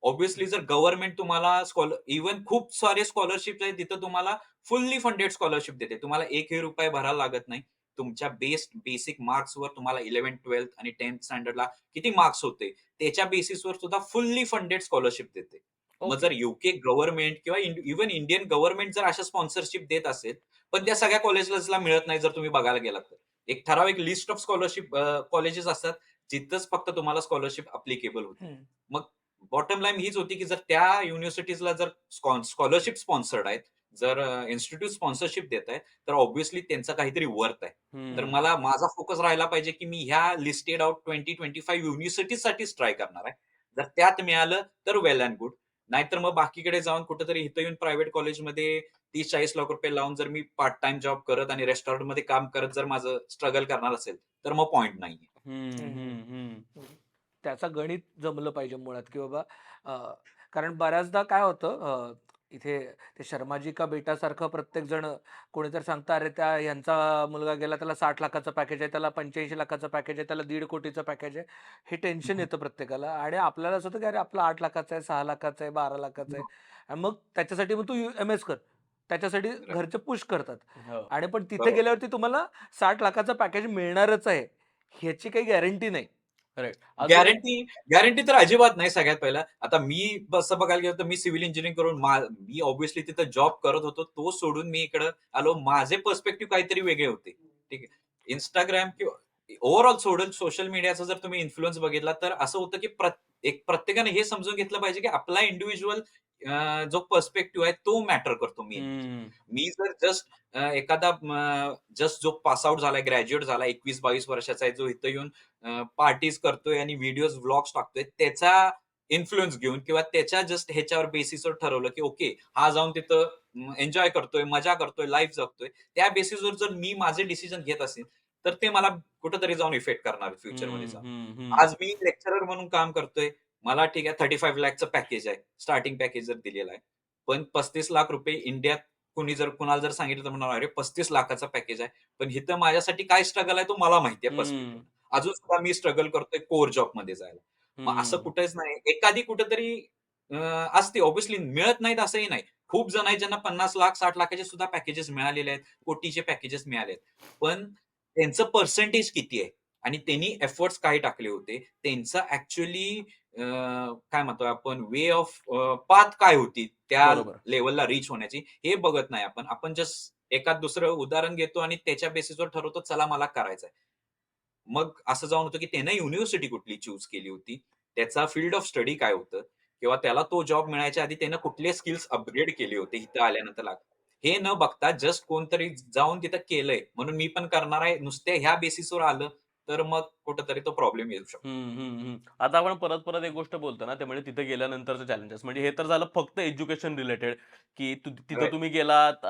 ऑब्व्हियसली जर गव्हर्नमेंट तुम्हाला इव्हन खूप सारे स्कॉलरशिप आहेत तिथं तुम्हाला फुल्ली फंडेड स्कॉलरशिप देते. तुम्हाला एकही रुपये भरायला लागत नाही. तुमच्या बेसिक मार्क्सवर तुम्हाला 11th, 12th आणि 10th स्टँडर्डला किती मार्क्स होते त्याच्या बेसिसवर सुद्धा फुल्ली फंडेड स्कॉलरशिप देते. मग ओके. जर युके गव्हर्नमेंट किंवा इव्हन इंडियन गव्हर्नमेंट जर अशा स्पॉन्सरशिप देत असेल, पण त्या सगळ्या कॉलेजेसला मिळत नाही जर तुम्ही बघायला गेलात तर. एक ठराविक लिस्ट ऑफ स्कॉलरशिप कॉलेजेस असतात जिथंच फक्त तुम्हाला स्कॉलरशिप अप्लिकेबल होते. हम्म. मग बॉटम लाईन हीच होती की जर त्या युनिव्हर्सिटीजला जर स्कॉलरशिप स्पॉन्सर्ड आहेत, जर इन्स्टिट्यूट स्पॉन्सरशिप देत आहेत, तर ऑब्व्हियसली त्यांचं काहीतरी वर्थ आहे. तर हम्म. माझा फोकस राहिला पाहिजे की मी ह्या लिस्टेड आउट 20-25 युनिव्हर्सिटीजसाठीच ट्राय करणार आहे. जर त्यात मिळालं तर वेल अँड गुड. नाहीतर मग बाकीकडे जाऊन कुठेतरी इथं येऊन प्रायव्हेट कॉलेजमध्ये 30-40 लाख रुपये लावून जर मी पार्ट टाइम जॉब करत आणि रेस्टॉरंटमध्ये काम करत जर माझं स्ट्रगल करणार असेल, तर मग पॉइंट नाहीये. हम्म. हम्म. हम्म. त्याचं गणित जमलं पाहिजे मुळात की बाबा कारण बऱ्याचदा काय होतं इथे ते शर्माजी का बेटा सारखं प्रत्येक जण कोणीतरी सांगतं अरे यांचा मुलगा गेला त्याला 60 लाखाचं पॅकेज आहे, त्याला 85 लाखाचं पॅकेज आहे, त्याला 1.5 कोटीचं पॅकेज आहे. हे टेन्शन येतं प्रत्येकाला आणि आपल्याला असं होतं की अरे आपला 8 लाखाचं आहे, 6 लाखाचं आहे, 12 लाखाचं आहे. आणि मग त्याच्यासाठी मग तू MS कर, त्याच्यासाठी घरचे पुश करतात. हो. आणि पण तिथे बरोबर. गेल्यावरती तुम्हाला 60 लाखाचं पॅकेज मिळणारच आहे ह्याची काही गॅरंटी नाही. Correct. अजून गॅरंटी तर अजिबात नाही सगळ्यात पहिला. आता मी असं बघायला गेलं तर मी सिव्हिल इंजिनिअरिंग करून मी ऑब्व्हियसली तिथं जॉब करत होतो. तो सोडून मी इकडं आलो. माझे पर्स्पेक्टिव्ह काहीतरी वेगळे होते. ठीक आहे. Instagram किंवा ओव्हरऑल सोशल मीडियाचा जर तुम्ही इन्फ्लुअन्स बघितला तर असं होतं की प्रत्येकाने हे समजून घेतलं पाहिजे की आपला इंडिव्हिज्युअल जो पर्स्पेक्टिव्ह आहे तो मॅटर करतो मेन. हम्म. मी जर जस्ट एखादा जस्ट जो पास आउट झालाय, ग्रॅज्युएट झालाय, 21-22 वर्षाचा आहे, जो इथं येऊन पार्टीज करतोय आणि व्हिडिओज व्लॉग्स टाकतोय त्याचा इन्फ्लुअन्स घेऊन किंवा त्याच्या जस्ट ह्याच्यावर बेसिसवर ठरवलं की ओके हा जाऊन तिथं एन्जॉय करतोय, मजा करतोय, लाईफ जगतोय, त्या बेसिसवर जर मी माझे डिसिजन घेत असेल तर ते मला कुठेतरी जाऊन इफेक्ट करणार फ्युचरमध्ये जाऊन. हम्म. आज मी लेक्चरर म्हणून काम करतोय. मला ठीक आहे 35 लाखचं पॅकेज आहे, स्टार्टिंग पॅकेज जर दिलेलं आहे. पण 35 लाख रुपये इंडियात कुणाला जर सांगितलं तर म्हणणार अरे 35 लाखाचं पॅकेज आहे. पण इथं माझ्यासाठी काय स्ट्रगल आहे तो मला माहिती आहे पर्स्पेक्टिव्ह. हम्म. अजून सुद्धा मी स्ट्रगल करतोय कोर जॉब मध्ये जायला. मग असं हम्म. कुठेच नाही. एखादी कुठेतरी असते ऑब्व्हियसली मिळत नाहीत असंही नाही. खूप जण आहेत ज्यांना 50 लाख 60 लाखाचे सुद्धा पॅकेजेस मिळालेले आहेत, कोटीचे पॅकेजेस मिळाले आहेत. पण त्यांचं पर्सेंटेज किती आहे आणि त्यांनी एफर्ट्स काय टाकले होते, त्यांचं ऍक्च्युअली काय म्हणतो आपण वे ऑफ पाथ काय होती त्या बरोबर. लेवलला रीच होण्याची हे बघत नाही आपण. आपण जस्ट एखाद दुसरं उदाहरण घेतो आणि त्याच्या बेसिसवर ठरवतो चला मला करायचंय. मग असं जाऊन होतं की त्यानं युनिव्हर्सिटी कुठली चूज केली होती, त्याचा फील्ड ऑफ स्टडी काय होतं किंवा त्याला तो जॉब मिळायच्या आधी त्यानं कुठले स्किल्स अपग्रेड केले होते इथं आल्यानंतर. हे न बघता जस्ट कोणतरी जाऊन तिथं केलंय म्हणून मी पण करणार आहे नुसत्या ह्या बेसिसवर आलं तर मग कुठंतरी तो प्रॉब्लेम येऊ शकतो. आता आपण परत परत एक गोष्ट बोलतो ना, ते म्हणजे तिथे गेल्यानंतरचे चॅलेंजेस. म्हणजे हे तर झालं फक्त एज्युकेशन रिलेटेड, की तिथं Right. तुम्ही गेलात,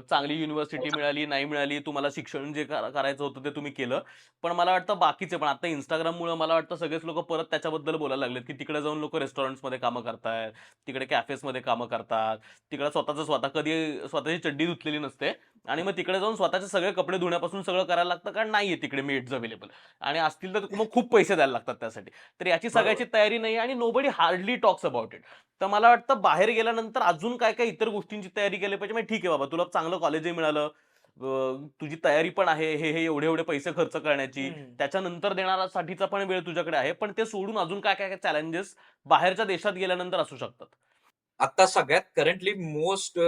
चांगली युनिव्हर्सिटी मिळाली, नाही मिळाली, तुम्हाला शिक्षण जे करायचं होतं ते तुम्ही केलं. पण मला वाटतं बाकीचे पण आता Instagramमुळे मला वाटतं सगळेच लोक परत त्याच्याबद्दल बोलायला लागलेत, की तिकडे जाऊन लोक रेस्टॉरंट्समध्ये कामं करतायत, तिकडे कॅफेसमध्ये कामं करतात, तिकडे स्वतः कधी स्वतःची चड्डी धुतलेली नसते आणि मग तिकडे जाऊन स्वतःचे सगळे कपडे धुण्यापासून सगळं करायला लागतं, कारण नाहीये तिकडे मेड्स अवेलेबल आणि असतील तर मग खूप पैसे द्यायला लागतात त्यासाठी. तर याची सगळ्याची तयारी नाही आणि nobody hardly talks about it. तर मला वाटतं बाहेर गेल्यानंतर अजून काय काय इतर गोष्टींची तयारी केली पाहिजे. म्हणजे ठीक आहे बाबा, तुला चांगलं कॉलेजही मिळालं, तुझी तयारी पण आहे, हे हे एवढे एवढे पैसे खर्च करण्याची, त्याच्यानंतर देण्यासाठीचा पण वेळ तुझ्याकडे आहे, पण ते सोडून अजून काय काय चॅलेंजेस बाहेरच्या देशात गेल्यानंतर असू शकतात. आता सगळ्यात करंटली मोस्ट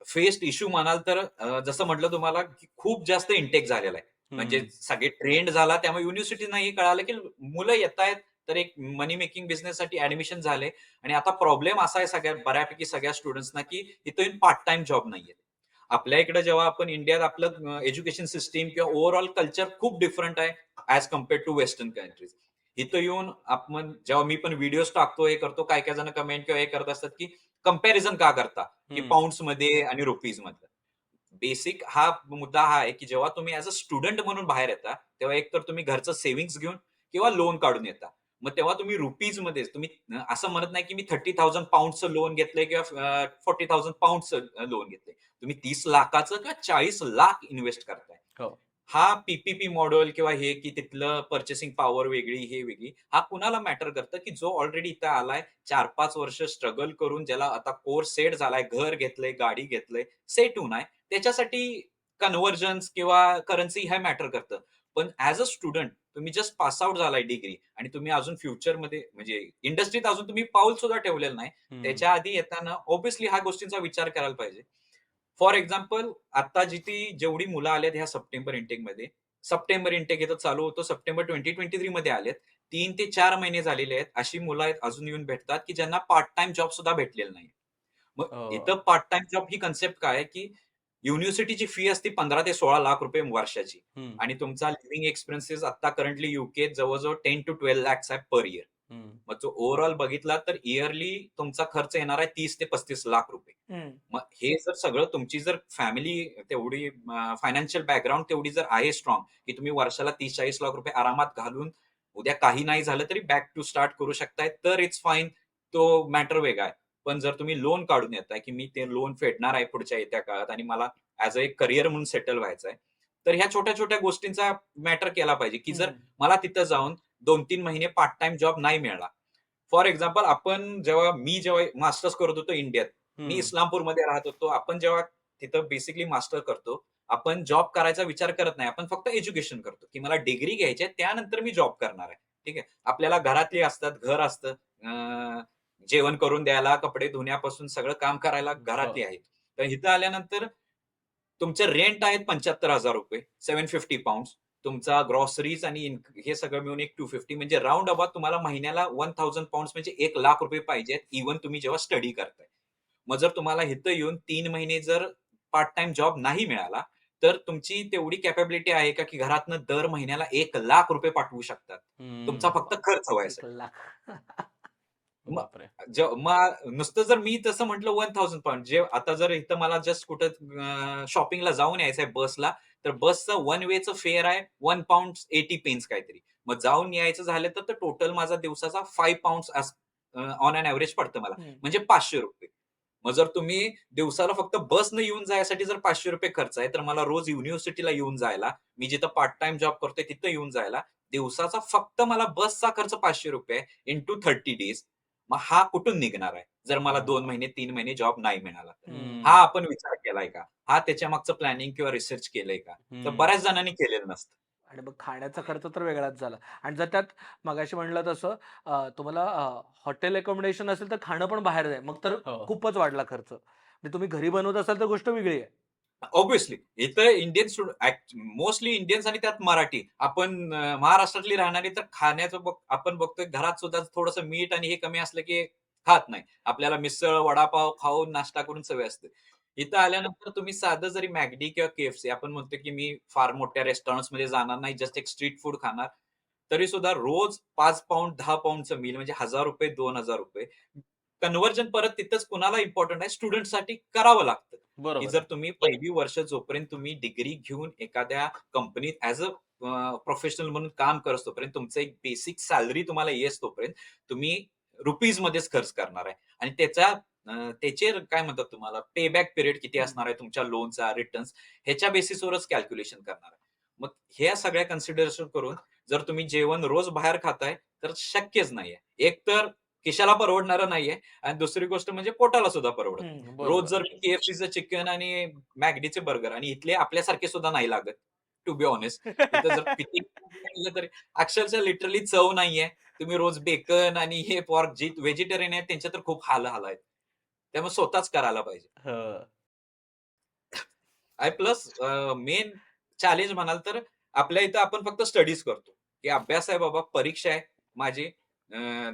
फेस्ड इश्यू म्हणाल तर जसं म्हटलं तुम्हाला की खूप जास्त इंटेक झालेला आहे. म्हणजे सगळे ट्रेंड झाला त्यामुळे युनिव्हर्सिटीना हे कळालं की मुलं येत आहेत तर एक मनी मेकिंग बिझनेससाठी ऍडमिशन झाले आणि आता प्रॉब्लेम असा आहे बऱ्यापैकी सगळ्या स्टुडंट्सना की इथं पार्ट टाइम जॉब नाहीये. आपल्या इकडे जेव्हा आपण इंडियात आपलं एज्युकेशन सिस्टीम किंवा ओव्हरऑल कल्चर खूप डिफरंट आहे as compared to western countries. इथं येऊन आपण जेव्हा मी पण व्हिडिओज टाकतो हे करतो काय काय जण कमेंट किंवा हे करत असतात की कंपॅरिझन का करता की पाऊंड्स मध्ये आणि रुपीज मध्ये. बेसिक हा मुद्दा हा आहे की जेव्हा तुम्ही ऍज अ स्टुडंट म्हणून बाहेर येता तेव्हा एक तर तुम्ही घरचं सेव्हिंग्स घेऊन किंवा लोन काढून येता. मग तेव्हा तुम्ही रुपीज मध्ये तुम्ही असं म्हणत नाही की मी 30,000 पाऊंडचं लोन घेतलंय किंवा 40,000 पाऊंडचं लोन घेतलंय. तुम्ही 30 लाखाचं किंवा 40 लाख इन्व्हेस्ट करताय. हो. हा पीपीपी मॉडेल किंवा हे की तिथलं पर्चेसिंग पॉवर वेगळी, हे वेगळी. हा कुणाला मॅटर करतं, की जो ऑलरेडी इथं आलाय, 4-5 वर्ष स्ट्रगल करून ज्याला आता कोर्स सेट झालाय, घर घेतलंय, गाडी घेतलंय, सेट होऊन आहे. त्याच्यासाठी कन्व्हर्जन्स किंवा करन्सी हे मॅटर करतं. पण ॲज अ स्टुडंट तुम्ही जस्ट पास आउट झालाय डिग्री आणि तुम्ही अजून फ्युचरमध्ये म्हणजे इंडस्ट्रीत अजून तुम्ही पाऊल सुद्धा ठेवलेलं नाही. हम्म. त्याच्या आधी येताना ऑब्व्हियसली ह्या गोष्टींचा विचार करायला पाहिजे. फॉर एक्झाम्पल आता जेवढी मुलं आलेत ह्या सप्टेंबर इनटेकमध्ये, सप्टेंबर इनटेक इथं चालू होतं, सप्टेंबर 2023 मध्ये आलेत. 3 ते 4 महिने झालेले आहेत. अशी मुलं आहेत अजून येऊन भेटतात, की ज्यांना पार्ट टाईम जॉब सुद्धा भेटलेला नाही. मग इथं पार्ट टाईम जॉब ही कन्सेप्ट काय आहे, की युनिव्हर्सिटीची फी असते 15 ते 16 लाख रुपये वर्षाची हम्म. आणि तुमचा लिव्हिंग एक्सपेन्सेस आता करंटली युके जवळजवळ 10 to 12 lakhs आहे पर इयर. हम्म. मग तो ओव्हरऑल बघितला तर इयरली तुमचा खर्च येणार आहे 30 ते 35 लाख रुपये. मग हे जर सगळं तुमची जर फॅमिली तेवढी फायनान्शियल बॅकग्राऊंड तेवढी जर आहे स्ट्रॉंग, की तुम्ही वर्षाला 30-40 लाख रुपये आरामात घालून उद्या काही नाही झालं तरी बॅक टू स्टार्ट करू शकताय, तर इट्स फाईन. तो मॅटर वेगळा आहे. पण जर तुम्ही लोन काढून येताय, की मी ते लोन फेडणार आहे पुढच्या येत्या काळात आणि मला ॲज अ एक करिअर म्हणून सेटल व्हायचंय, तर ह्या छोट्या-छोट्या गोष्टींचा मॅटर केला पाहिजे, की जर मला तिथं जाऊन 2-3 महिने पार्ट टाईम जॉब नाही मिळाला. फॉर एक्झाम्पल जेव्हा मास्टर्स करत होतो इंडियात, मी हम्म. इस्लामपूरमध्ये राहत होतो. आपण जेव्हा तिथं बेसिकली मास्टर करतो, आपण जॉब करायचा विचार करत नाही. आपण फक्त एज्युकेशन करतो, की मला डिग्री घ्यायची आहे, त्यानंतर मी जॉब करणार आहे. ठीक आहे. आपल्याला घरातली असतात, घर असतं, जेवण करून द्यायला, कपडे धुण्यापासून सगळं काम करायला घरातली आहेत. तर इथं आल्यानंतर तुमचे रेंट आहेत ₹75,000 750 पाउंड्स. तुमचा ग्रॉसरीज आणि हे सगळं मिळून एक 250 म्हणजे राउंड अबाउट तुम्हाला महिन्याला 1000 पाउंड्स म्हणजे ₹1,00,000 पाहिजेत इव्हन तुम्ही जेव्हा स्टडी करताय. मग जर तुम्हाला इथं येऊन 3 महिने जर पार्ट टाईम जॉब नाही मिळाला, तर तुमची तेवढी कॅपॅबिलिटी आहे का, की घरातनं दर महिन्याला ₹1,00,000 पाठवू शकतात. तुमचा फक्त खर्च व्हायचा. 1,00,000. मग बापरे. मग नुसतं जर मी तसं म्हटलं 1000 पॉइंट आता जर इथं मला जस्ट कुठं शॉपिंगला जाऊन यायचंय बसला, तर बसचं वन वेचं फेअर आहे £1.80 काहीतरी. मग जाऊन यायचं झालं तर टोटल माझा दिवसाचा £5 ऑन अन एव्हरेज पडतं मला. म्हणजे ₹500. मग जर तुम्ही दिवसाला फक्त बसनं येऊन जायसाठी जर ₹500 खर्च आहे, तर मला रोज युनिव्हर्सिटीला येऊन जायला, मी जिथं पार्ट टाईम जॉब करतोय तिथं येऊन जायला, दिवसाचा फक्त मला बसचा खर्च ₹500 इंटू 30 डेज. मग हा कुठून निघणार आहे? जर मला 2 महिने, 3 महिने जॉब नाही मिळाला तर. हा आपण विचार केलाय का? हा त्याच्या मागचं प्लॅनिंग किंवा रिसर्च केलंय का? तर बऱ्याच जणांनी केलेलं नसतं. आणि मग खाण्याचा खर्च तर वेगळाच झाला. आणि जर त्यात मगाशी म्हणलं तसं तुम्हाला हॉटेल अकोमोडेशन असेल तर खाणं पण बाहेर आहे. मग तर हो. खूपच वाढला खर्च. म्हणजे तुम्ही घरी बनवत असाल तर गोष्ट वेगळी आहे. ऑब्व्हियसली. इथं मोस्टली इंडियन्स आणि त्यात मराठी. आपण महाराष्ट्रातली राहणारी तर खाण्याचं आपण बघतोय घरात सुद्धा थोडंसं मीठ आणि हे कमी असलं की खात नाही. आपल्याला मिसळ, वडापाव खाऊन नाश्ता करून सवय असते. इथं आल्यानंतर तुम्ही साधं जरी मॅकडी किंवा KFC आपण म्हणतो की मी फार मोठ्या रेस्टॉरंट्समध्ये जाणार नाही, जस्ट एक स्ट्रीट फूड खाणार. तरी सुद्धा रोज 5 पाउंड, 10 पाउंडचं मील म्हणजे ₹1000 ₹2000 कन्व्हर्जन परत तिथंच कुणाला इम्पोर्टंट आहे स्टुडंटसाठी करावं लागतं. की बरोबर जर आहे. तुम्ही पहिली वर्ष जोपर्यंत तुम्ही डिग्री घेऊन एखाद्या कंपनीत ॲज अ प्रोफेशनल म्हणून काम करत तोपर्यंत तुमचं एक बेसिक सॅलरी तुम्हाला येस तोपर्यंत तुम्ही रुपीजमध्येच खर्च करणार आहे आणि त्याचे काय म्हणतात तुम्हाला पेबॅक पिरियड किती असणार आहे तुमच्या लोनचा, रिटर्न्स ह्याच्या बेसिसवरच कॅल्क्युलेशन करणार आहे. मग ह्या सगळ्या कन्सिडरेशन करून जर तुम्ही जेवण रोज बाहेर खाताय तर शक्यच नाहीये. एक तर खिशाला परवडणारं नाहीये आणि दुसरी गोष्ट म्हणजे पोटाला सुद्धा परवडत नाही. रोज बरोबर जर आहे. मी KFCचं चिकन आणि मॅकडीचे बर्गर आणि इथले आपल्यासारखे सुद्धा नाही लागत. To be honest. इथं जर किती खाल्लं तरी अक्षरशः लिटरली चव नाहीये. तुम्ही रोज बेकन आणि हे पॉर्क जे व्हेजिटेरियन आहेत त्यांचे तर खूप हाल आहेत. त्यामुळे स्वतःच करायला पाहिजे. हं. प्लस मेन चॅलेंज म्हणाल तर आपल्या इथं आपण फक्त स्टडीज करतो, की अभ्यास आहे बाबा, परीक्षा आहे माझी.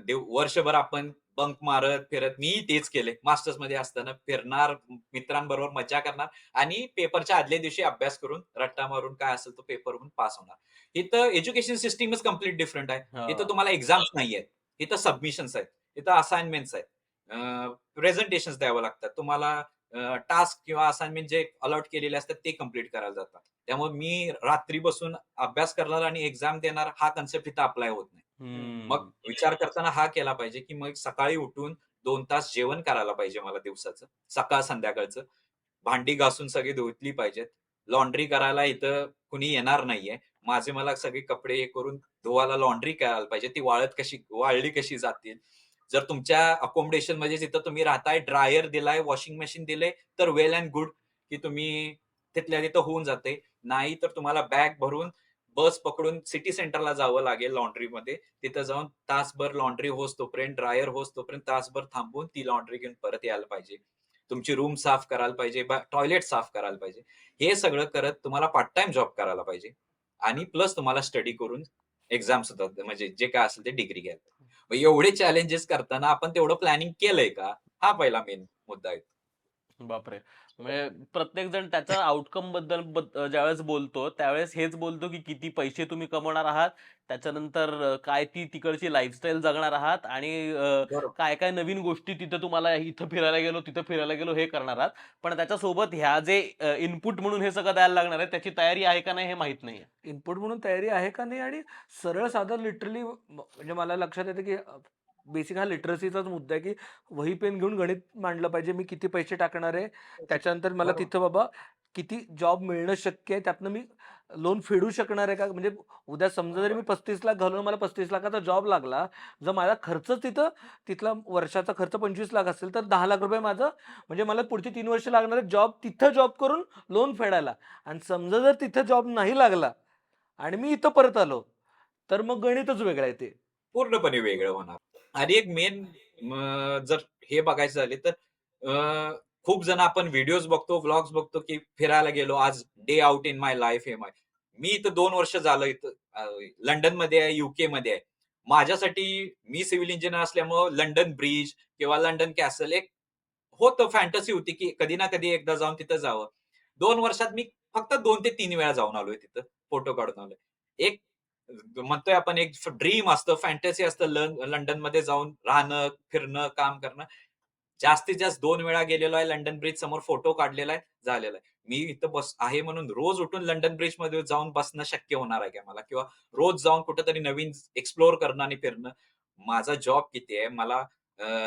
वर्षभर आपण बंक मारत, फिरत मीही तेच केले. मास्टर्समध्ये असताना फिरणार, मित्रांबरोबर मज्जा करणार आणि पेपरच्या आदल्या दिवशी अभ्यास करून, रट्टा मारून काय असेल तो पेपर होऊन पास होणार. इथं एज्युकेशन सिस्टमच कंप्लीट डिफरंट आहे. इथं हां. तुम्हाला एक्झाम्स नाहीयेत. इथं सबमिशन्स आहेत. इथं असाइनमेंट्स आहेत. प्रेझेंटेशन्स द्यावं लागतात. तुम्हाला टास्क किंवा असाइनमेंट जे अलॉट केलेले असतात ते कंप्लीट करायला जातात. त्यामुळे मी रात्री बसून अभ्यास करणार आणि एक्झाम देणार हा कन्सेप्ट इथं अप्लाय होत नाही. मग विचार करताना हा केला पाहिजे, की मग सकाळी उठून 2 तास जेवण करायला पाहिजे मला दिवसाचं. सकाळ संध्याकाळचं. भांडी घासून सगळी धुतली पाहिजेत. लॉन्ड्री करायला इथं कुणी येणार नाहीये. माझे मला सगळे कपडे हे करून धुवायला लॉन्ड्री करायला पाहिजे. ती वाळली कशी जातील. जर तुमच्या अकोमोडेशनमध्ये जिथं तुम्ही राहताय ड्रायर दिलाय, वॉशिंग मशीन दिलंय, तर वेल एंड गुड, की तुम्ही तिथल्या तिथं होऊन जाते. नाही तर तुम्हाला बॅग भरून बस पकडून सिटी सेंटरला जावं लागेल लॉन्ड्रीमध्ये. तिथं जाऊन तासभर लॉन्ड्री होस तोपर्यंत, ड्रायर होस तोपर्यंत तासभर थांबून ती लॉन्ड्री घेऊन परत यायला पाहिजे. तुमची रूम साफ करायला पाहिजे, टॉयलेट साफ करायला पाहिजे. हे सगळं करत तुम्हाला पार्ट टाइम जॉब करायला पाहिजे आणि प्लस तुम्हाला स्टडी करून एक्झाम सुद्धा म्हणजे जे काय असेल ते डिग्री घ्यायला पाहिजे. मग एवढे चॅलेंजेस करताना आपण तेवढं प्लॅनिंग केलंय का? हा पहिला मेन मुद्दा आहे. बापरे! म्हणजे प्रत्येक जण त्याच्या आउटकम बद्दल ज्यावेळेस बोलतो, त्यावेळेस हेच बोलतो, की किती पैसे तुम्ही कमवणार आहात, त्याच्यानंतर काय ती तिकडची लाईफस्टाईल जगणार आहात आणि बरोबर. काय-काय नवीन गोष्टी तिथं तुम्हाला इथं फिरायला गेलो, तिथं फिरायला गेलो हे करणार आहात. पण त्याच्यासोबत ह्या जे इनपुट म्हणून हे सगळं द्यायला लागणार आहे, त्याची तयारी आहे का नाही हे माहीत नाहीये. इनपुट म्हणून तयारी आहे का नाही आणि सरळ साधं लिटरली म्हणजे मला लक्षात येतं की बेसिक हा लिटरसीचाच मुद्दा आहे की वही पेन घेऊन गणित मांडलं पाहिजे. मी किती पैसे टाकणार आहे, त्याच्यानंतर मला बरोबर. तिथं बाबा किती जॉब मिळणं शक्य आहे, त्यातनं मी लोन फेडू शकणार आहे का? म्हणजे उद्या समजा जरी मी 35 लाख घालून मला 35 लाखाचा जॉब लागला, जर माझा खर्च तिथला वर्षाचा खर्च 25 लाख असेल, तर 10 लाख रुपये माझं म्हणजे मला पुढची 3 वर्ष लागणार आहे तिथं जॉब करून लोन फेडायला. आणि समजा जर तिथं जॉब नाही लागला आणि मी इथं परत आलो, तर मग गणितच वेगळं आहे ते. पूर्णपणे वेगळं होणार. आणि एक मेन जर हे बघायचं झाले तर खूप जण आपण व्हिडिओज बघतो, व्लॉग्स बघतो, की फिरायला गेलो आज day out in my life हे मी इथं 2 वर्ष झालं इथं लंडनमध्ये आहे, यूकेमध्ये आहे. माझ्यासाठी मी सिव्हिल इंजिनिअर असल्यामुळं लंडन ब्रिज किंवा लंडन कॅसल एक होतं फॅन्टसी होती, की कधी ना कधी एकदा जाऊन तिथं जावं. 2 वर्षात मी फक्त 2 ते 3 वेळा जाऊन आलोय तिथं. फोटो काढून आलोय. एक म्हणतोय आपण एक ड्रीम असतं, फॅन्टसी असतं लंडनमध्ये जाऊन राहणं, फिरणं, काम करणं. जास्तीत जास्त 2 वेळा गेलेलो आहे. लंडन ब्रिज समोर फोटो काढलेला आहे, झालेला आहे. मी इथं आहे म्हणून रोज उठून लंडन ब्रिजमध्ये जाऊन बसणं शक्य होणार आहे का मला? किंवा रोज जाऊन कुठेतरी नवीन एक्सप्लोर करणं आणि फिरणं. माझा जॉब किती आहे? मला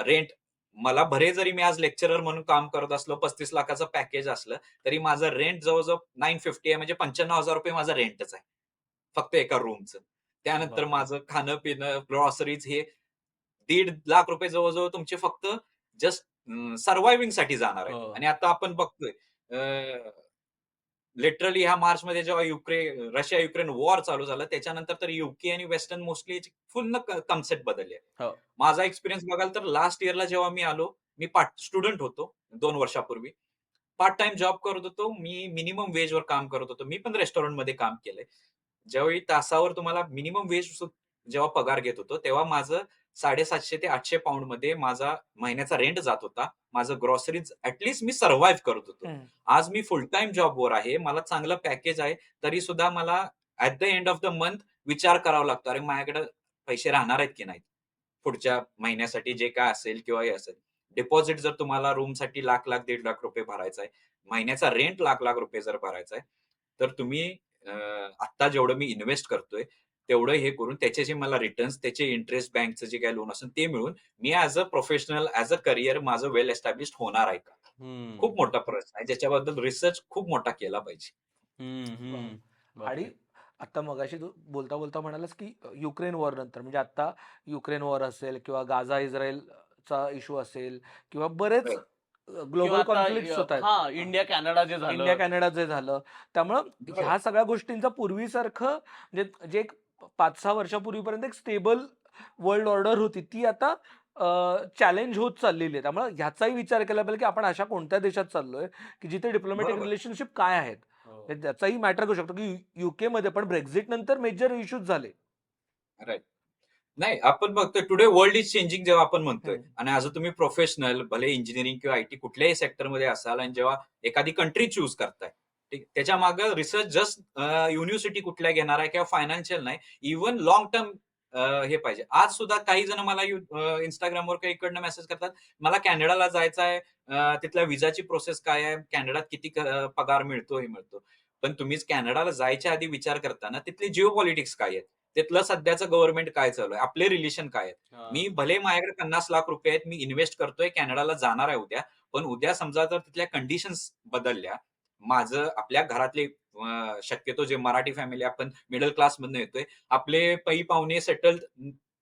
रेंट मला भले जरी मी आज लेक्चरर म्हणून काम करत असलो, 35 लाखाचं पॅकेज असलं, तरी माझं रेंट जवळ-जवळ 950 आहे म्हणजे ₹95,000 माझं रेंटच आहे. फक्त एका रूमचं. त्यानंतर बापरे! माझं खाणं-पिणं, ग्रॉसरीज हे ₹1.5 लाख जवळ-जवळ तुमचे फक्त जस्ट साठी जाणार आहेत. हो. आणि आता आपण बघतोय लिटरली ह्या मार्चमध्ये जेव्हा रशिया-युक्रेन वॉर चालू झालं, त्याच्यानंतर तर यूके आणि वेस्टर्न मोस्टली पूर्ण कन्सेप्ट बदलली आहे. हो. माझा एक्सपिरियन्स बघाल तर लास्ट इयरला जेव्हा मी आलो, मी स्टुडंट होतो 2 वर्षापूर्वी. पार्ट टाईम जॉब करत होतो. मी मिनिमम वेजवर काम करत होतो. मी पण रेस्टॉरंटमध्ये काम केलंय. ज्यावेळी तासावर तुम्हाला मिनिमम वेज जेव्हा पगार घेत होतो, तेव्हा माझं 750 ते 800 पाउंडमध्ये माझा महिन्याचा रेंट जात होता. माझं ग्रॉसरीज मी सर्व्हायव्ह करत होतो. हं. आज मी फुल टाईम जॉबवर आहे. मला चांगलं पॅकेज आहे. तरी सुद्धा मला at the end of the month विचार करावा लागतो. अरे माझ्याकडे पैसे राहणार आहेत की नाहीत? पुढच्या महिन्यासाठी जे काय असेल किंवा हे असेल. डिपॉझिट जर तुम्हाला रूमसाठी लाख-लाख, ₹1.5 लाख भरायचा आहे. महिन्याचा रेंट लाख-लाख रुपये जर भरायचा आहे, तर तुम्ही आत्ता जेवढं मी इन्व्हेस्ट करतोय, तेवढं हे करून त्याचे जे मला रिटर्न्स, त्याचे इंटरेस्ट, बँकचं जे काही लोन असेल ते मिळून मी as a professional, as a career माझं वेल एस्टॅब्लिश्ड होणार आहे का? हं. खूप मोठा प्रश्न आहे, ज्याच्याबद्दल रिसर्च खूप मोठा केला पाहिजे. हं, हं. आणि बापरे! आता मगाशी तू बोलता म्हणालास की युक्रेन वॉर नंतर म्हणजे आता युक्रेन वॉर असेल किंवा गाझा इस्रायलचा इश्यू असेल किंवा बरेच राइट. किंवा ग्लोबल आता कॉन्फ्लिक्ट होत आहेत. इंडिया कॅनडा जे झालं. इंडिया कॅनडा जे झालं, त्यामुळं बरोबर. ह्या सगळ्या गोष्टींचा पूर्वीसारखं म्हणजे जे एक 5-6 वर्षापूर्वीपर्यंत एक स्टेबल वर्ल्ड ऑर्डर होती, ती आता चॅलेंज होत चाललेली आहे. त्यामुळे ह्याचाही विचार केला पाहिजे की आपण अशा कोणत्या देशात चाललोय की जिथे डिप्लोमॅटिक बरोबर. रिलेशनशिप काय आहेत. हो. म्हणजे त्याचाही मॅटर करू शकतो की युकेमध्ये पण ब्रेक्झिट नंतर मेजर इश्यूज झाले. राइट. नाही, आपण बघतोय टुडे वर्ल्ड इज चेंजिंग जेव्हा आपण म्हणतोय हम्म. आणि ॲज अ तुम्ही प्रोफेशनल भले इंजिनिअरिंग किंवा आयटी कुठल्याही सेक्टरमध्ये असाल आणि जेव्हा एखादी कंट्री चूज करताय, ठीक त्याच्या मागे रिसर्च जस्ट युनिव्हर्सिटी कुठल्या घेणार आहे किंवा फायनान्शियल नाही, इव्हन लॉंग टर्म हे पाहिजे. आज सुद्धा काही जण मला Instagramवर काही इकडनं मेसेज करतात, मला कॅनडाला जायचं आहे, तिथल्या विजाची प्रोसेस काय आहे, कॅनडात किती पगार मिळतो, हे मिळतो. पण तुम्हीच कॅनडाला जायच्या आधी विचार करताना तिथली जिओ पॉलिटिक्स काय आहेत? तिथलं सध्याचं गव्हर्नमेंट काय चालू आहे, आपले रिलेशन काय आहेत. मी भले माझ्याकडे 50 लाख रुपये आहेत, मी इन्व्हेस्ट करतोय, कॅनडाला जाणार आहे उद्या. पण उद्या समजा जर तिथल्या कंडिशन्स बदलल्या, माझं आपल्या घरातले शक्यतो जे मराठी फॅमिली आपण मिडल क्लास मधनं येतोय, आपले पै पाहुणे सेटल्ड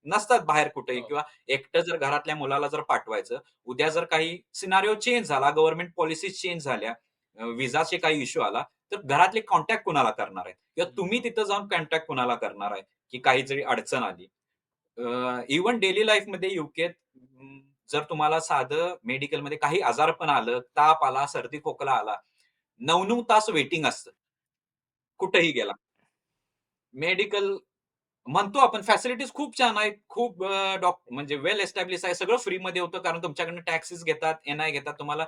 नसतात बाहेर कुठेही, हो. किंवा एकटं जर घरातल्या मुलाला जर पाठवायचं, उद्या जर काही सिनारिओ चेंज झाला, गव्हर्नमेंट पॉलिसीज चेंज झाल्या, व्हिसाचे काही इश्यू आला, तर घरातले कॉन्टॅक्ट कुणाला करणार आहेत, किंवा तुम्ही तिथं जाऊन कॉन्टॅक्ट कुणाला करणार आहे, की काही जरी अडचण आली. इव्हन डेली लाईफमध्ये युकेत जर तुम्हाला साधं मेडिकलमध्ये काही आजारपण आलं, ताप आला, सर्दी खोकला आला, 9-9 तास वेटिंग असतं. कुठेही गेला. मेडिकल म्हणतो आपण, फॅसिलिटीज खूप छान आहेत. खूप म्हणजे वेल एस्टॅब्लिश आहे. सगळं फ्रीमध्ये होतं, कारण तुमच्याकडनं टॅक्सेस घेतात, एन-आय घेतात. तुम्हाला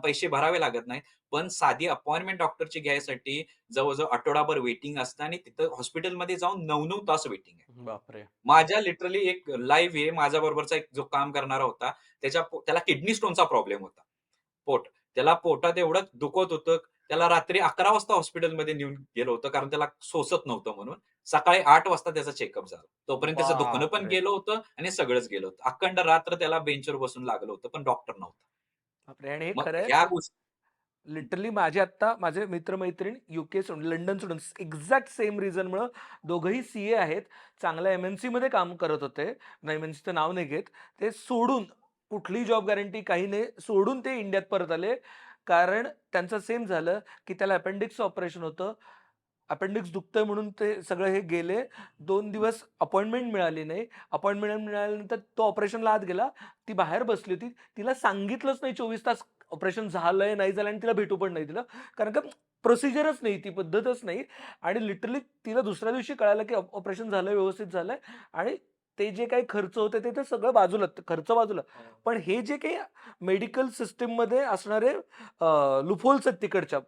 पैसे भरावे लागत नाहीत. पण साधी अपॉइंटमेंट डॉक्टरची घ्यायसाठी जवळ-जवळ आठवडाभर वेटिंग असतं, आणि तिथं हॉस्पिटलमध्ये जाऊन 9-9 तास वेटिंग आहे. बापरे. माझ्या लिटरली एक लाईव्ह आहे, माझ्याबरोबरचा एक जो काम करणारा होता, त्याला किडनी स्टोनचा प्रॉब्लेम होता. पोट. त्याला पोटात एवढं दुखत होतं, त्याला रात्री 11 वाजता हॉस्पिटलमध्ये नेऊन गेलं होतं, कारण त्याला सोसत नव्हतं म्हणून. सकाळी 8 वाजता त्याचा चेकअप झाला. तोपर्यंत त्याचं दुखणं पण बापरे! गेलं होतं आणि सगळंच गेलं होतं. अखंड रात्र त्याला बेंचवर बसून लागलं होतं, पण डॉक्टर नव्हता. बापरे! आणि हे मग खरं आहे. ह्या गोष्टी लिटरली माझे मित्र-मैत्रीण यूके सोडून लंडन सोडून एक्झॅक्ट सेम रिझनमुळं दोघंही सीए आहेत. चांगल्या एम-एन-सीमध्ये काम करत होते. नाही एम-एन-सीचं नाव नाही घेत. ते सोडून कुठलीही जॉब गॅरंटी काही नाही, सोडून ते इंडियात परत आले. कारण त्यांचं सेम झालं, की त्याला अपेंडिक्सचं ऑपरेशन होतं. अपेंडिक्स दुखतंय म्हणून ते सगळे हे गेले. 2 दिवस अपॉइंटमेंट मिळाली नाही. अपॉइंटमेंट मिळाल्यानंतर तो ऑपरेशनला आत गेला. ती बाहेर बसली होती. तिला सांगितलंच नाही 24 तास ऑपरेशन झालंय, नाही झालं, आणि तिला भेटू पण नाही दिलं. कारण का प्रोसिजरच नाही, ती पद्धतच नाही. आणि लिटरली तिला दुसऱ्या दिवशी कळालं, की ऑपरेशन झालंय, व्यवस्थित झालंय, आणि ते जे काही खर्च होते ते तर सगळं बाजूला, खर्च बाजूला. पण हे जे काही मेडिकल सिस्टममध्ये असणारे लूपहोल्स आहेत तिकडच्या,